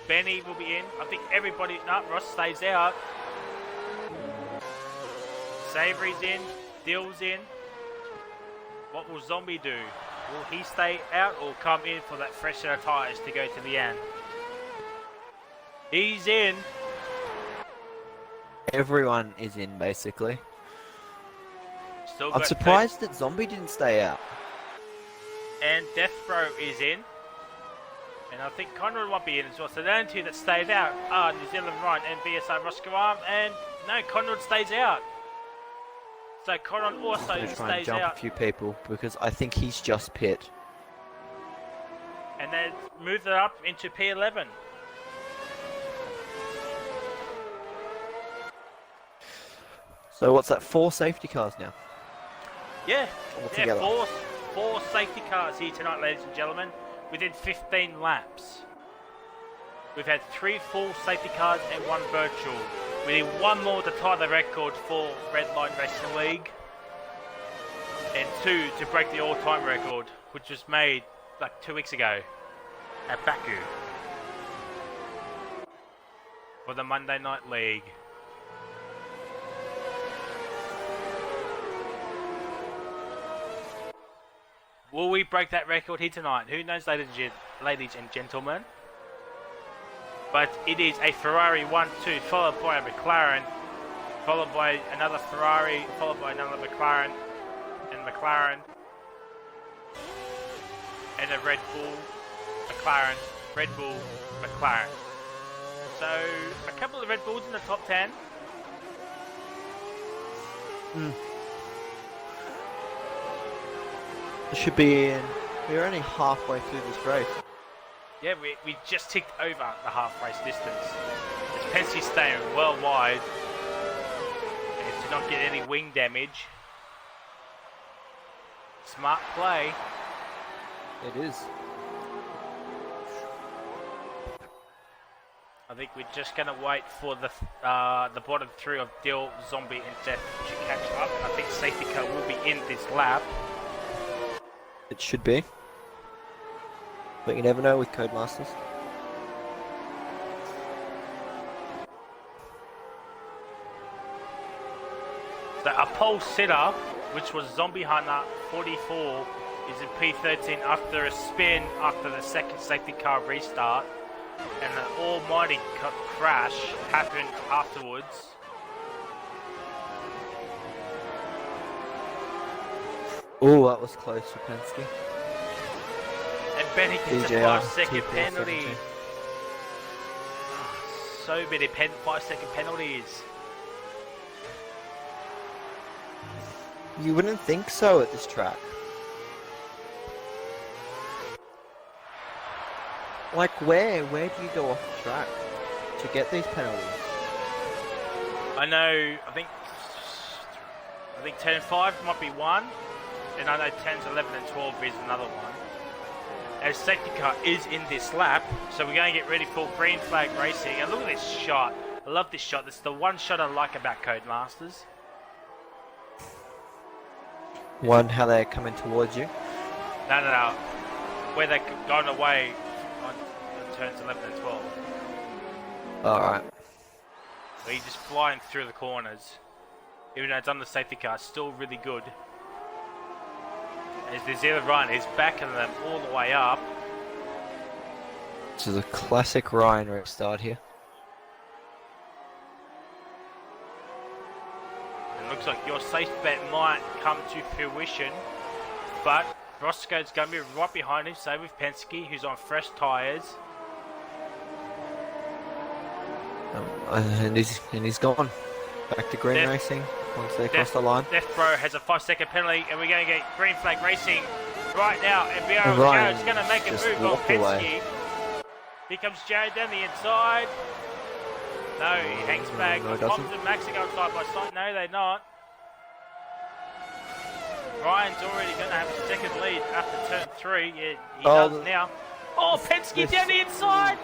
Benny will be in. I think everybody, no, Ross stays out. Savory's in, Dill's in. What will Zombie do? Will he stay out or come in for that fresh set of tyres to go to the end? He's in. Everyone is in, basically. Still I'm surprised that Zombie didn't stay out. And Death Bro is in. And I think Conrad might be in as well. So the only two that stayed out are New Zealand Ryan and BSI Roscoe Arm. And no, Conrad stays out. So Conrad also try stays and jump out. a few people because I think he's just pit. And then moved it up into P11. So what's that, 4 safety cars now? Yeah, altogether. Four safety cars here tonight, ladies and gentlemen, within 15 laps. We've had 3 full safety cars and 1 virtual. We need 1 more to tie the record for Redline Racing League. And 2 to break the all-time record, which was made like 2 weeks ago at Baku for the Monday Night League. Will we break that record here tonight? Who knows, ladies and gentlemen? But it is a Ferrari 1-2, followed by a McLaren, followed by another Ferrari, followed by another McLaren, and McLaren, and a Red Bull, McLaren, Red Bull, McLaren. So a couple of Red Bulls in the top 10. It should be in. We're only halfway through this race. Yeah, we just ticked over the half race distance. As Penske's staying well wide and to not get any wing damage. Smart play. It is. I think we're just going to wait for the bottom three of Dill, Zombie and Death to catch up. I think safety car will be in this lap. It should be. But you never know with Codemasters. So a pole sitter, which was Zombie Hunter 44, is in P13 after a spin after the second safety car restart. And an almighty crash happened afterwards. Oh, that was close for Penske. And Benny gets a DJR, 5-second penalty. 2.17. So many 5-second penalties. You wouldn't think so at this track. Like where do you go off the track to get these penalties? I know, I think 10 and 5 might be one, and I know 10s, 11 and 12 is another one. As safety car is in this lap, so we're going to get ready for green flag racing. And look at this shot. I love this shot. This is the one shot I like about Codemasters. One, how they're coming towards you. No. Where they're going away on turns 11 and 12. Alright. Where you're just flying through the corners. Even though it's on the safety car, it's still really good. As the zero run is backing them all the way up. This is a classic Ryan restart here. It looks like your safe bet might come to fruition, but Roscoe's going to be right behind him, same with Penske, who's on fresh tyres. And he's gone. Back to green racing once they cross the line. Death Bro has a 5-second penalty, and we're going to get green flag racing right now. And And Jared's going to make a just move on walked Penske. away. Here comes Jared down the inside. No, he hangs back. No, he Toms doesn't. and Max are going side by side. No, they're not. Ryan's already going to have a second lead after turn 3. Yeah, he does now. Oh, Penske down the inside.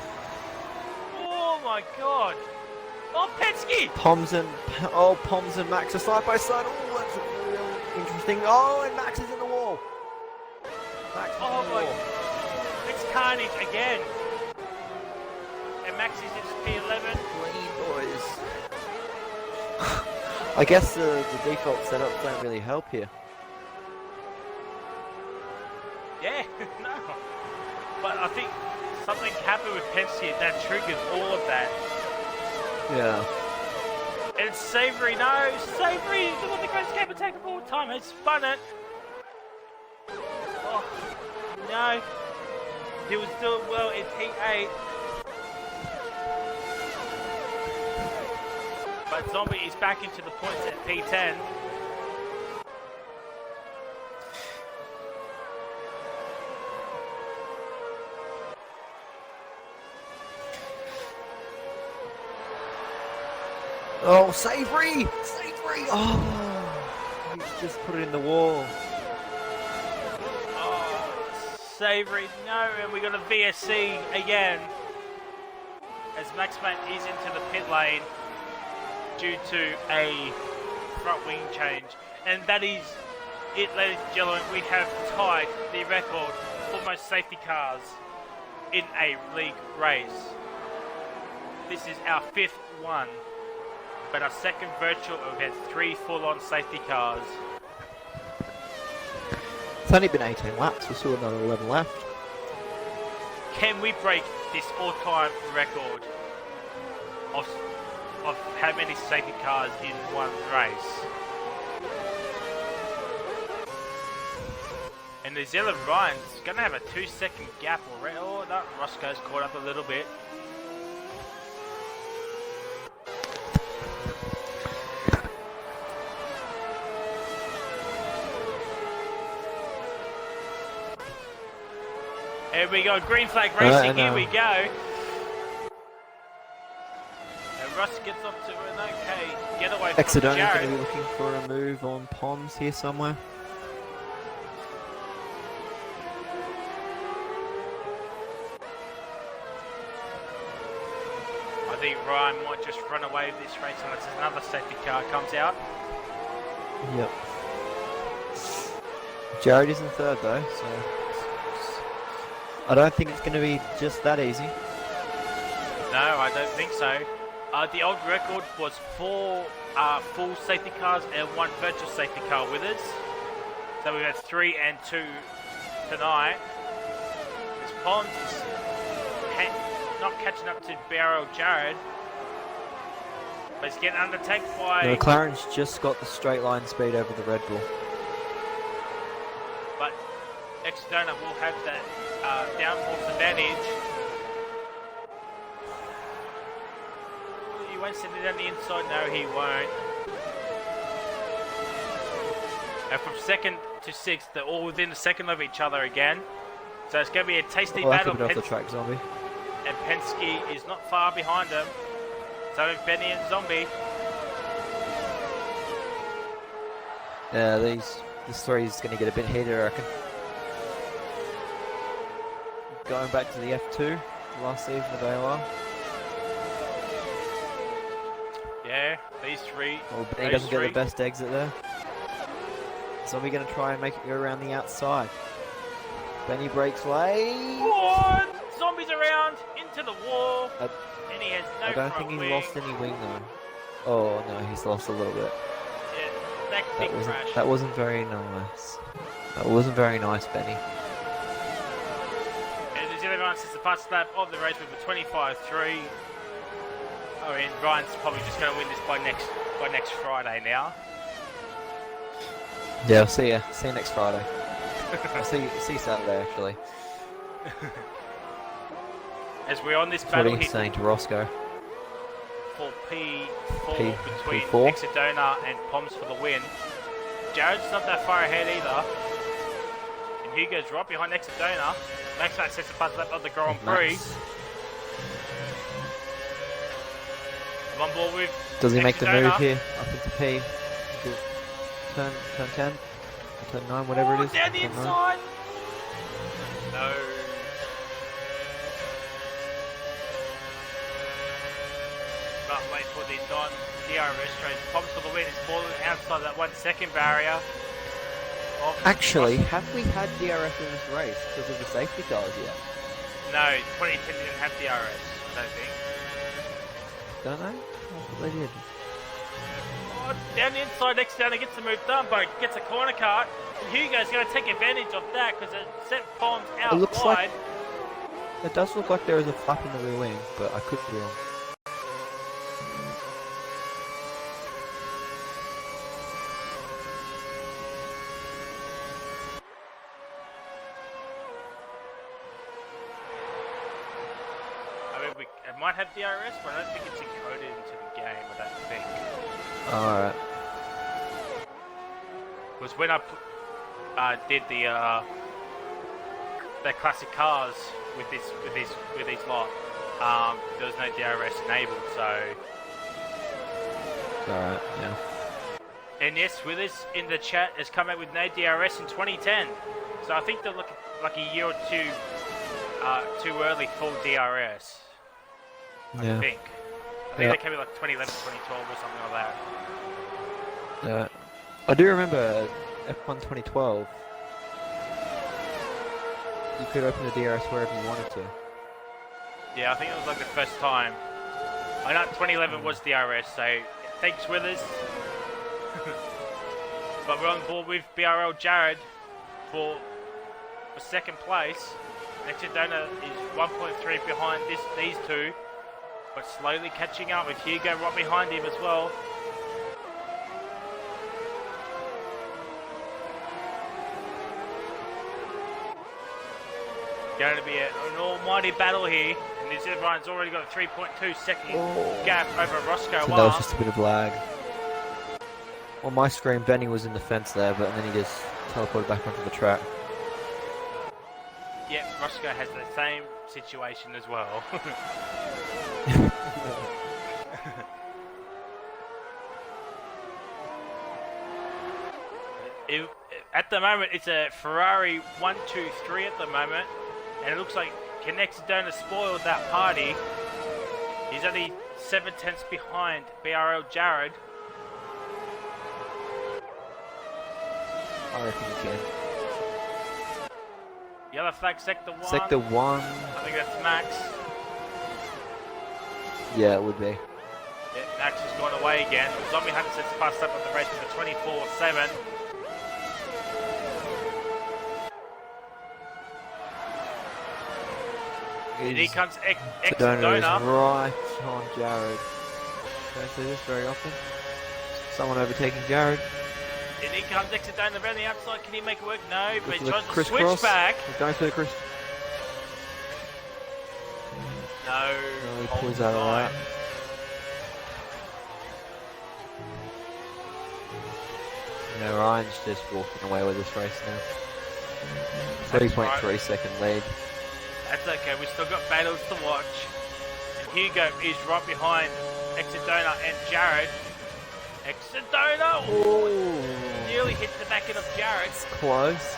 Oh my God. Oh, Penske. Poms and Max are side by side. Oh, that's really interesting. Oh, and Max is in the wall. Max is in the my! wall. It's carnage again. And Max is in P11. Clean boys. I guess the default setups don't really help here. Yeah, no. But I think something happened with Penske that triggered all of that. Yeah. And it's Savory, no! Savory is the one that goes cap attack of all time. Has spun it. Oh, no. He was doing well in P8. But Zombie is back into the points at P10. Oh, Savory! Savory! Oh, he's just put it in the wall. Oh, Savory, no, and we got a VSC again. As Maxman is into the pit lane due to a front wing change. And that is it, ladies and gentlemen. We have tied the record for most safety cars in a league race. This is our 5th one. But our second virtual, we've had 3 full-on safety cars. It's only been 18 laps. We've still got another 11 left. Can we break this all-time record of how many safety cars in one race? And the Zella Ryan's going to have a 2-second gap already. Oh, no, Roscoe's caught up a little bit. Here we go, green flag racing, here we go. And Russ gets up to an okay getaway from Exedona's Jared. going to be looking for a move on Poms here somewhere. I think Ryan might just run away with this race unless another safety car comes out. Yep. Jared is in third though, so I don't think it's going to be just that easy. No, I don't think so. The old record was 4 full safety cars and 1 virtual safety car with us. So we've had 3 and 2 tonight. This Pond not catching up to BRL Jared. But he's getting undertaken by... The McLaren's just got the straight line speed over the Red Bull. But Exedona will have that downforce advantage. He won't send it down the inside. No, he won't. And from 2nd to 6th, they're all within a second of each other again. So it's going to be a tasty battle. Off the track, Zombie. And Penske is not far behind him. So Benny and Zombie. Yeah, this 3 is going to get a bit heated, I reckon. Going back to the F2, the last season of AOR. Yeah, these 3. Well, Benny doesn't get the best exit there. Zombie going to try and make it go around the outside. Benny breaks away. What? Zombie's around into the wall. And he has no I don't think he's lost any wing though. Oh no, he's lost a little bit. Yeah, that wasn't very nice. That wasn't very nice, Benny. And New Zealand runs the fastest lap of the race with a 25.3. I mean, Ryan's probably just going to win this by next Friday now. Yeah, I'll see you. See you next Friday. I'll see you Saturday actually. As we're on this That's battle what he's saying to Roscoe. For P4 between P4. Exedona and Poms for the win. Jared's not that far ahead either. And Hugo's right behind Exedona. Max sets the fastest lap of the Grand Prix. I'm on board with Does he Exedona. make the move here? Up into P. Turn 10. Turn 9, whatever it is. Down the inside. No. But wait for the non-DRS train. Poms for the win is falling outside that 1 second barrier. Actually, have we had DRS in this race because of the safety cars yet? No, 2010 didn't have DRS, I don't think. Don't they? I thought they did. Oh, down the inside, Exedona gets the move done, but gets a corner cart. And Hugo's going to take advantage of that because it sent Poms out It looks wide. It does look like there is a flap in the rear wing, but I could be wrong. It might have DRS, but I don't think it's encoded into the game, I don't think. Alright. Was when I did the classic cars with these lot, there was no DRS enabled, so. Alright, yeah. And yes, Withers in the chat has come out with no DRS in 2010, so I think they're looking like a year or two too early for DRS. I think they came in like 2011, 2012 or something like that. Yeah. I do remember F1 2012. You could open the DRS wherever you wanted to. Yeah, I think it was like the first time. I know 2011 was DRS, so thanks Withers. But we're on board with BRL Jared for second place. Exedona is 1.3 behind these two, but slowly catching up with Hugo right behind him as well. Going to be an almighty battle here, and New Zealand Ryan's already got a 3.2 second gap over Roscoe. So that was just a bit of lag. On my screen, Benny was in the fence there, but then he just teleported back onto the track. Yeah, Roscoe has the same situation as well. At the moment, it's a Ferrari 1-2-3 at the moment, and it looks like Connexidona spoiled that party. He's only 7/10 behind BRL Jared. I reckon you can. Yellow flag, sector 1. Sector 1. I think that's Max. Yeah, it would be. Yeah, Max has gone away again. Zombie Hunter sets past up on the race with a 24-7. And here comes Sedona is Exodona. right on Jared. Don't see this very often. Someone overtaking Jared. And here comes Exodona around the outside. Can he make it work? No, but he tries to crisscross. switch back. He's going for the Chris. No, He pulls out of that. Yeah, Ryan's just walking away with this race now. 3.3 second lead. That's okay, we've still got battles to watch. And Hugo is right behind Exodona and Jared. Exodona! Oh, nearly hit the back end of Jared. It's close.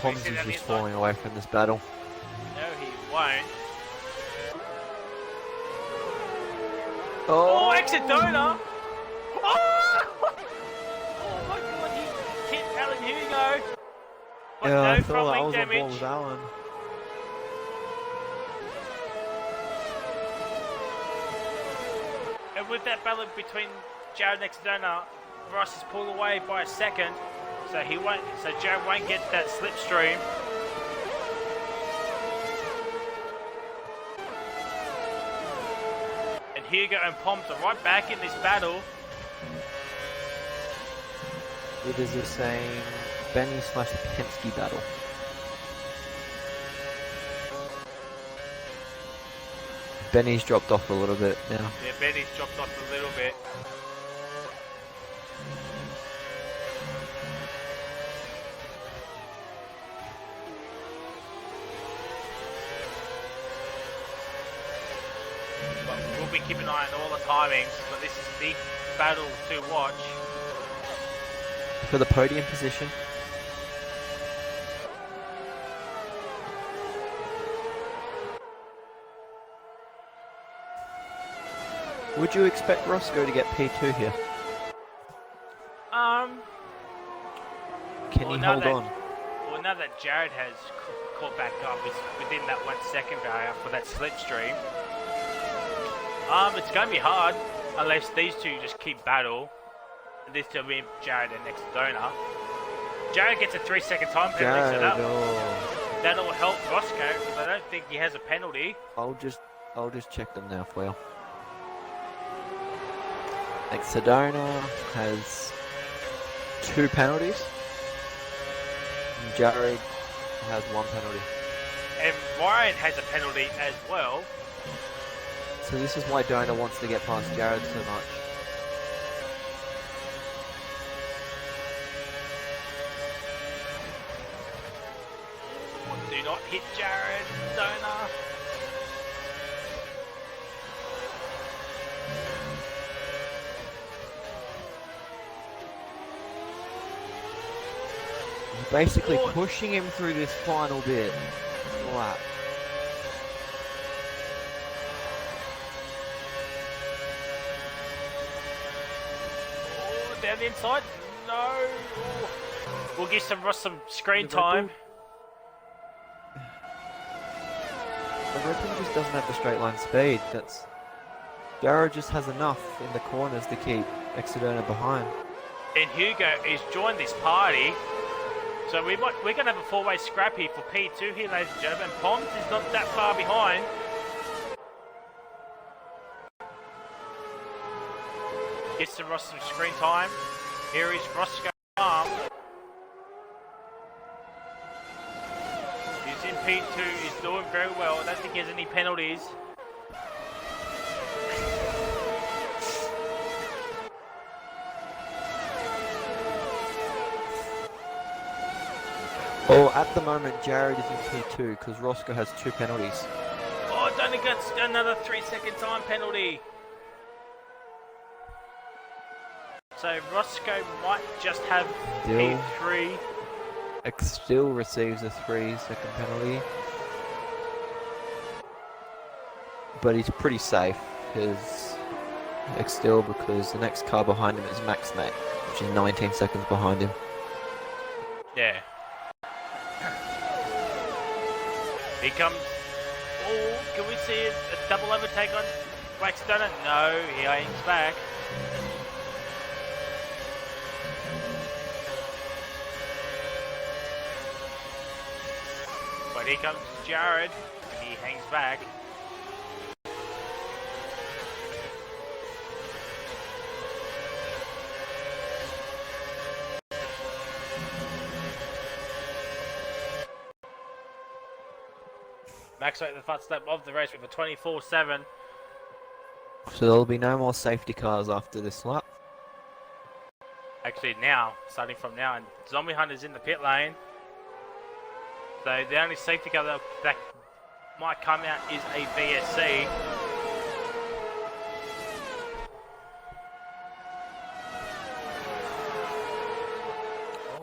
Poms is just falling away from this battle. No, he won't. Oh, Exodona! Oh! Oh my god, he hit Alan Hugo. But yeah, no I thought front that wing was on damage. board with Alan. And with that battle between Jared and Exodona, Ross is pulled away by a second, so he won't. So Jared won't get that slipstream. And Hugo and Poms are right back in this battle. It is the same Benny/Penske battle. Benny's dropped off a little bit now. Yeah, Benny's dropped off a little bit. But we'll be keeping an eye on all the timings, but this is the battle to watch. For the podium position. Would you expect Roscoe to get P2 here? Can he hold on? Well, now that Jared has caught back up, it's within that 1 second barrier for that slipstream. It's going to be hard unless these two just keep battle. This will be Jared and Exodona. Jared gets a 3 second time penalty, so that'll help Roscoe because I don't think he has a penalty. I'll just check them now for you. Exodona has 2 penalties. And Jared has 1 penalty. And Ryan has a penalty as well. So this is why Dona wants to get past Jared so much. Do not hit Jared, Dona. Basically pushing him through this final bit. Lap. Oh, down the inside. No. Oh. We'll give Ross some screen time. The Red Bull just doesn't have the straight line speed. Jared just has enough in the corners to keep Exodona behind. And Hugo is joined this party. So we're going to have a 4-way scrap here for P2 here, ladies and gentlemen. Poms is not that far behind. Gets to Ross some screen time. Here is Roscoe Farm. He's in P2. He's doing very well. I don't think he has any penalties. Well, at the moment, Jared is in P2 because Roscoe has 2 penalties. Oh, don't get another 3-second time penalty. So Roscoe might just have Still. P3. X still receives a 3-second penalty. But he's pretty safe, because X still, because the next car behind him is Max Mate, which is 19 seconds behind him. Yeah. Here comes. Oh, can we see a double overtake on Wax Dunner? No, he aims back. But here comes Jared, and he hangs back. Max at the front step of the race with a 24-7. So there'll be no more safety cars after this lap. Actually now, starting from now, and Zombie Hunter's in the pit lane. So the only safety car that might come out is a VSC.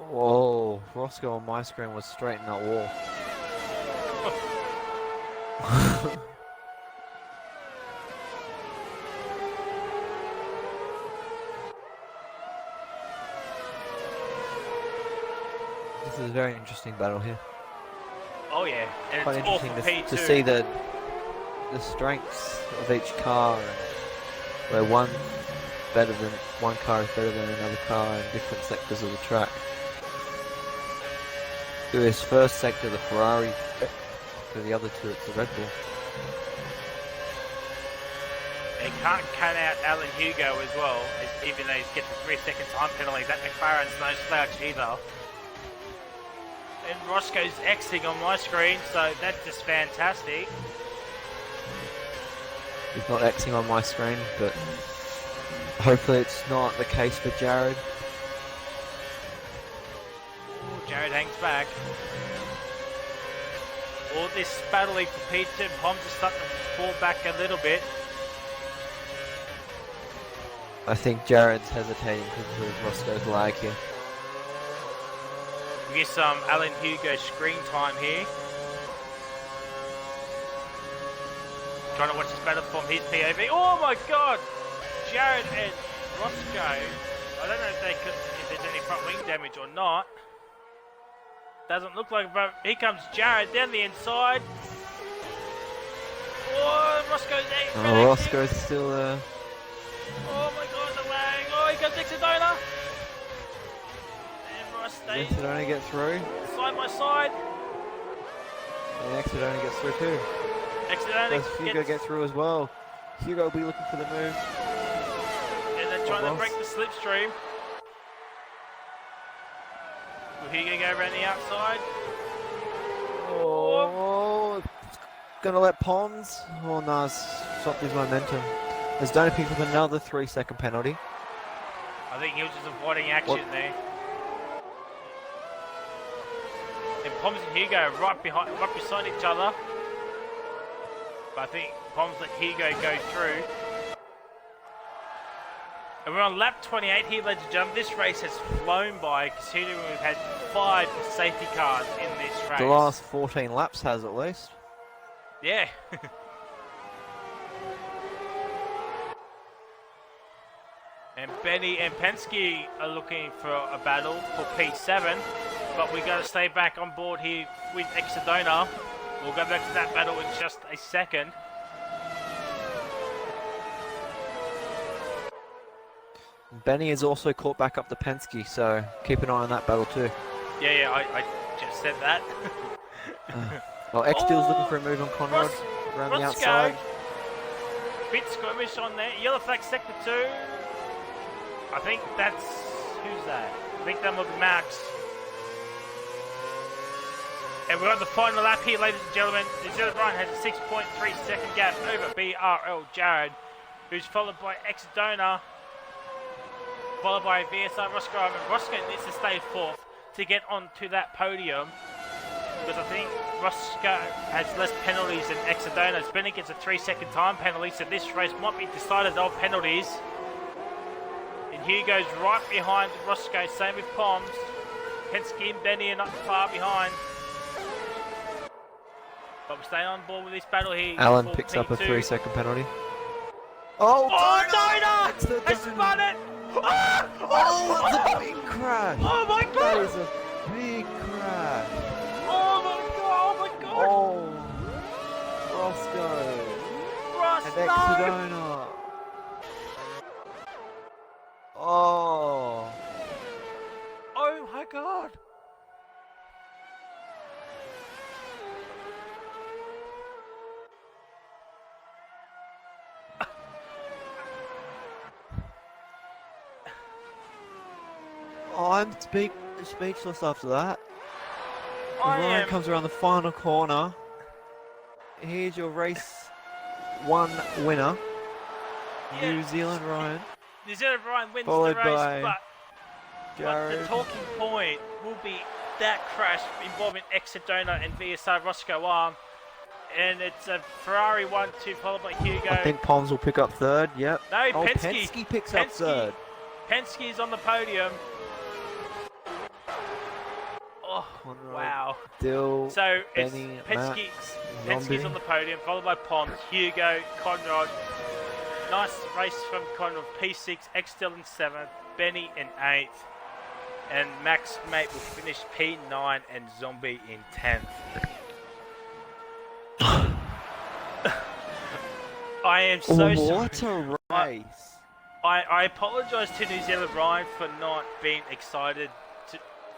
Whoa, Roscoe on my screen was straight in that wall. This is a very interesting battle here. Oh yeah, and Quite it's all interesting for to P2. see the strengths of each car, and where one car is better than another car in different sectors of the track. To this first sector, the Ferrari. For the other two, it's the Red Bull. They can't cut out Alan Hugo as well, even though he's getting 3-second time penalty. That McLaren's no slouch either. And Roscoe's Xing on my screen, so that's just fantastic. He's not Xing on my screen, but hopefully it's not the case for Jared. Ooh, Jared hangs back. All this battling for P2, Poms is starting to fall back a little bit. I think Jared's hesitating because of Roscoe's lag here. We get some Alan Hugo screen time here. Trying to watch this battle from his POV. Oh my god! Jared and Roscoe. I don't know if there's any front wing damage or not. Doesn't look like it, but here comes Jared down the inside. Oh, Roscoe's there. Oh, Roscoe's still there. Oh my god, the lag. Oh, here comes Exodona. And Ross stays Exodona get through. side by side. And Exodona gets through too. Exodona Does Hugo get through as well? Hugo will be looking for the move. And they're trying to break the slipstream. Will Hugo go around the outside? Oh, gonna let Pons. Oh no, stop his momentum. As Donor picks up another 3-second penalty. I think he was just avoiding action there. And Poms and Hugo are right beside each other. But I think Poms let Hugo go through. And we're on lap 28 here, ladies and gentlemen. This race has flown by, considering we've had 5 safety cars in this race. The last 14 laps has at least. Yeah. And Benny and Penske are looking for a battle for P7, but we got to stay back on board here with Exodona. We'll go back to that battle in just a second. Benny has also caught back up to Penske, so keep an eye on that battle too. Yeah, I just said that. Well, X-Steel's looking for a move on Conrad around the outside. Bit skirmish on there. Yellow flag sector 2. I think that's... who's that? I think that will be Max. And we're on the final lap here, ladies and gentlemen. The Zero Ryan has a 6.3 second gap over BRL Jared, who's followed by Exodona, followed by VSI Roscoe. And Roscoe needs to stay 4th to get onto that podium. because I think Roscoe has less penalties than Exodona's. Bennett gets a 3-second time penalty, so this race might be decided on penalties. And Hugo's right behind Roscoe, same with Poms. Penske and Benny are not far behind. But we're staying on board with this battle here. Alan for picks up a P2. 3-second penalty. Oh, Donut! Donut! They spun it! Oh, it's a big crash! Oh my That god! is a big crash! Oh my god! Oh my god! Oh, Roscoe Ross, and no! Exodona. Oh, Oh my god! I'm speechless after that. I Ryan am. comes around the final corner. Here's your race 1 winner, Yeah. New Zealand Ryan, New Zealand Ryan wins followed the race, by but the Jared. talking point will be that crash involving Exodona and VSR Roscoe Arm. And it's a Ferrari 1-2 followed by Hugo. I think Poms will pick up 3rd. Yep. No, Oh, Penske. Penske picks up 3rd. Penske is on the podium. Oh, Conrad, wow. Dill, So it's Benny, Penske's Zombie. on the podium, followed by Pons, Hugo, Conrad. Nice race from Conrad, P6, Extel in 7th, Benny in 8th, and Max Mate will finish P9 and Zombie in 10th. I am so sorry. What a race! I apologise to New Zealand Ryan for not being excited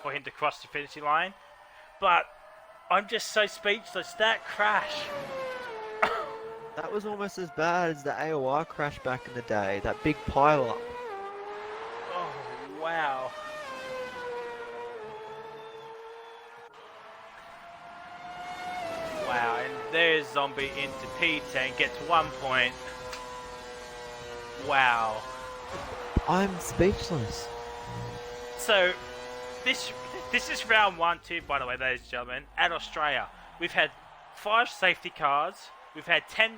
for him to cross the finishing line, but I'm just so speechless. That crash. That was almost as bad as the AOR crash back in the day. That big pile-up. Oh, wow. Wow, and there's Zombie into P10, gets 1 point. Wow. I'm speechless. So, this is round 1-2, by the way, ladies and gentlemen, at Australia. We've had 5 safety cars, we've had 9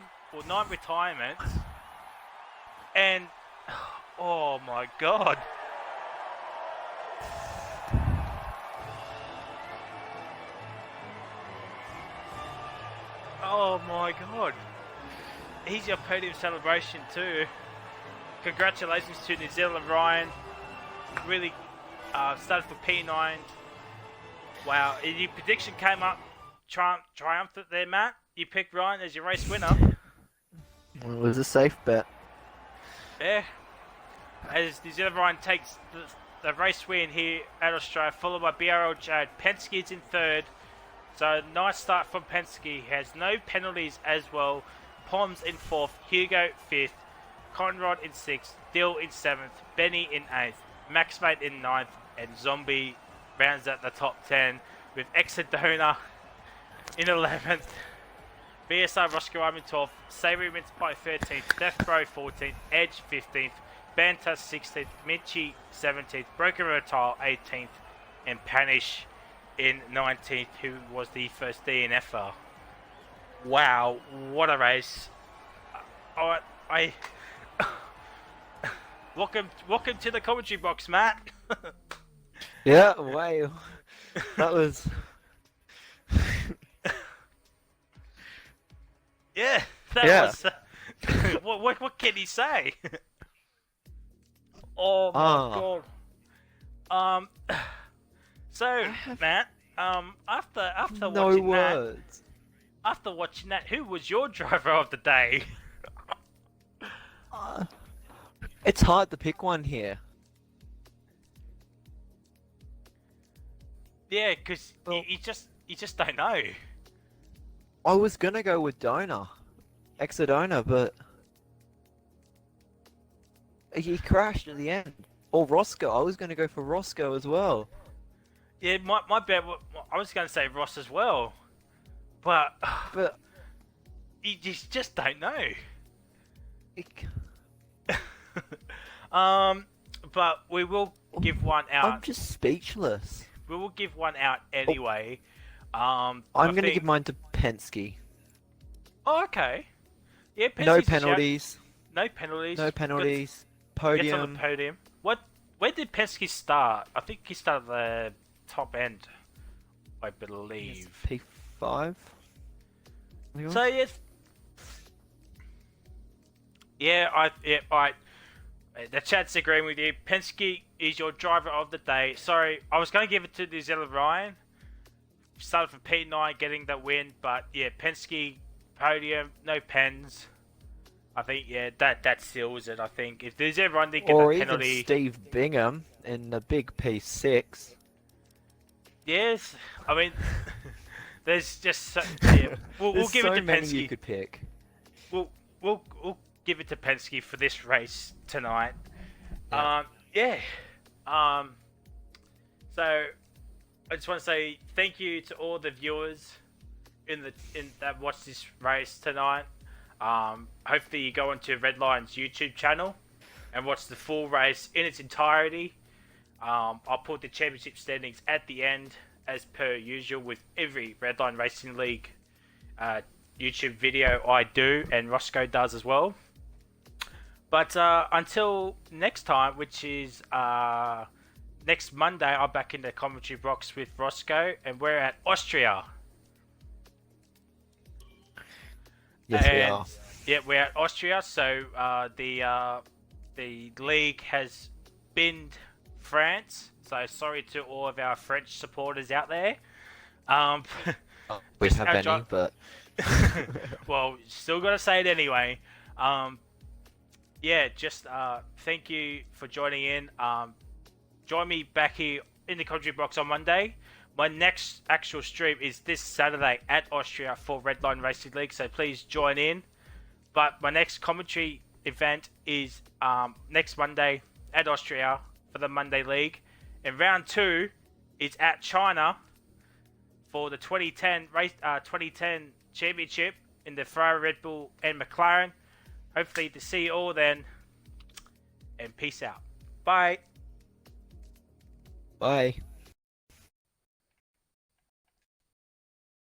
retirements, and oh my god. Oh my god. Here's your podium celebration too. Congratulations to New Zealand Ryan. Really started for P9. Wow, your prediction came up triumphant there, Matt. You picked Ryan as your race winner. It was a safe bet. Yeah. As New Zealand Ryan takes the race win here at Australia, followed by BRL Jade. Penske's in 3rd. So nice start from Penske. He has no penalties as well. Poms in 4th. Hugo 5th. Conrad in 6th. Dill in 7th. Benny in 8th. Maxmate in 9th. And Zombie rounds out the top 10 with Exodona in 11th. VSR Roscoe Arm in 12th. Savory wins by 13th. Death Bro 14th. Edge 15th. Banta 16th. Minchie 17th. Broken Rotile 18th. And Panish in 19th, who was the first DNFer. Wow, what a race. I welcome to the commentary box, Matt. Yeah, wow. That was... Yeah, that Yeah. was what can he say? Oh my god. So Matt, after no watching words. that, after watching that, who was your driver of the day? It's hard to pick one here. Yeah, because Well- you just don't know. I was gonna go with Exodona, but he crashed at the end. Or Roscoe. I was gonna go for Roscoe as well. Yeah, my bet. I was going to say Ross as well, but But you just don't know. it, But we will give one out. I'm just speechless. We will give one out anyway. I'm going to give mine to Penske. Oh, okay. Yeah, No Penske's a shout. penalties. No penalties. No penalties. Gets on Podium. the podium. Where did Penske start? I think he started the top end, I believe. P5. So yes. Yeah, the chat's agreeing with you. Penske is your driver of the day. Sorry, I was going to give it to New Zealand Ryan. Started from P9, getting the win, but yeah, Penske podium, no pens. I think that seals it. I think if there's everyone didn't get Or the penalty, even Steve Bingham in the big P6. yes, I mean, there's just yeah. We'll give so it to many Penske. you could pick. We'll give it to Penske for this race tonight. Yeah. So I just want to say thank you to all the viewers that watched this race tonight. Hopefully you go onto Redline's YouTube channel and watch the full race in its entirety. I'll put the championship standings at the end as per usual with every Redline Racing League YouTube video I do, and Roscoe does as well. But until next time, which is next Monday, I'm back in the commentary box with Roscoe, and we're at Austria. Yes, we are. Yeah, we're at Austria. So the league has binned France. So sorry to all of our French supporters out there. We have any, but well, still gotta say it anyway. Thank you for joining in. Join me back here in the commentary box on Monday. My next actual stream is this Saturday at Austria for Redline Racing League, so please join in. But my next commentary event is next Monday at Austria for the Monday League. And round 2 is at China for the 2010 championship in the Ferrari, Red Bull and McLaren. Hopefully to see you all then. And peace out. Bye. bye.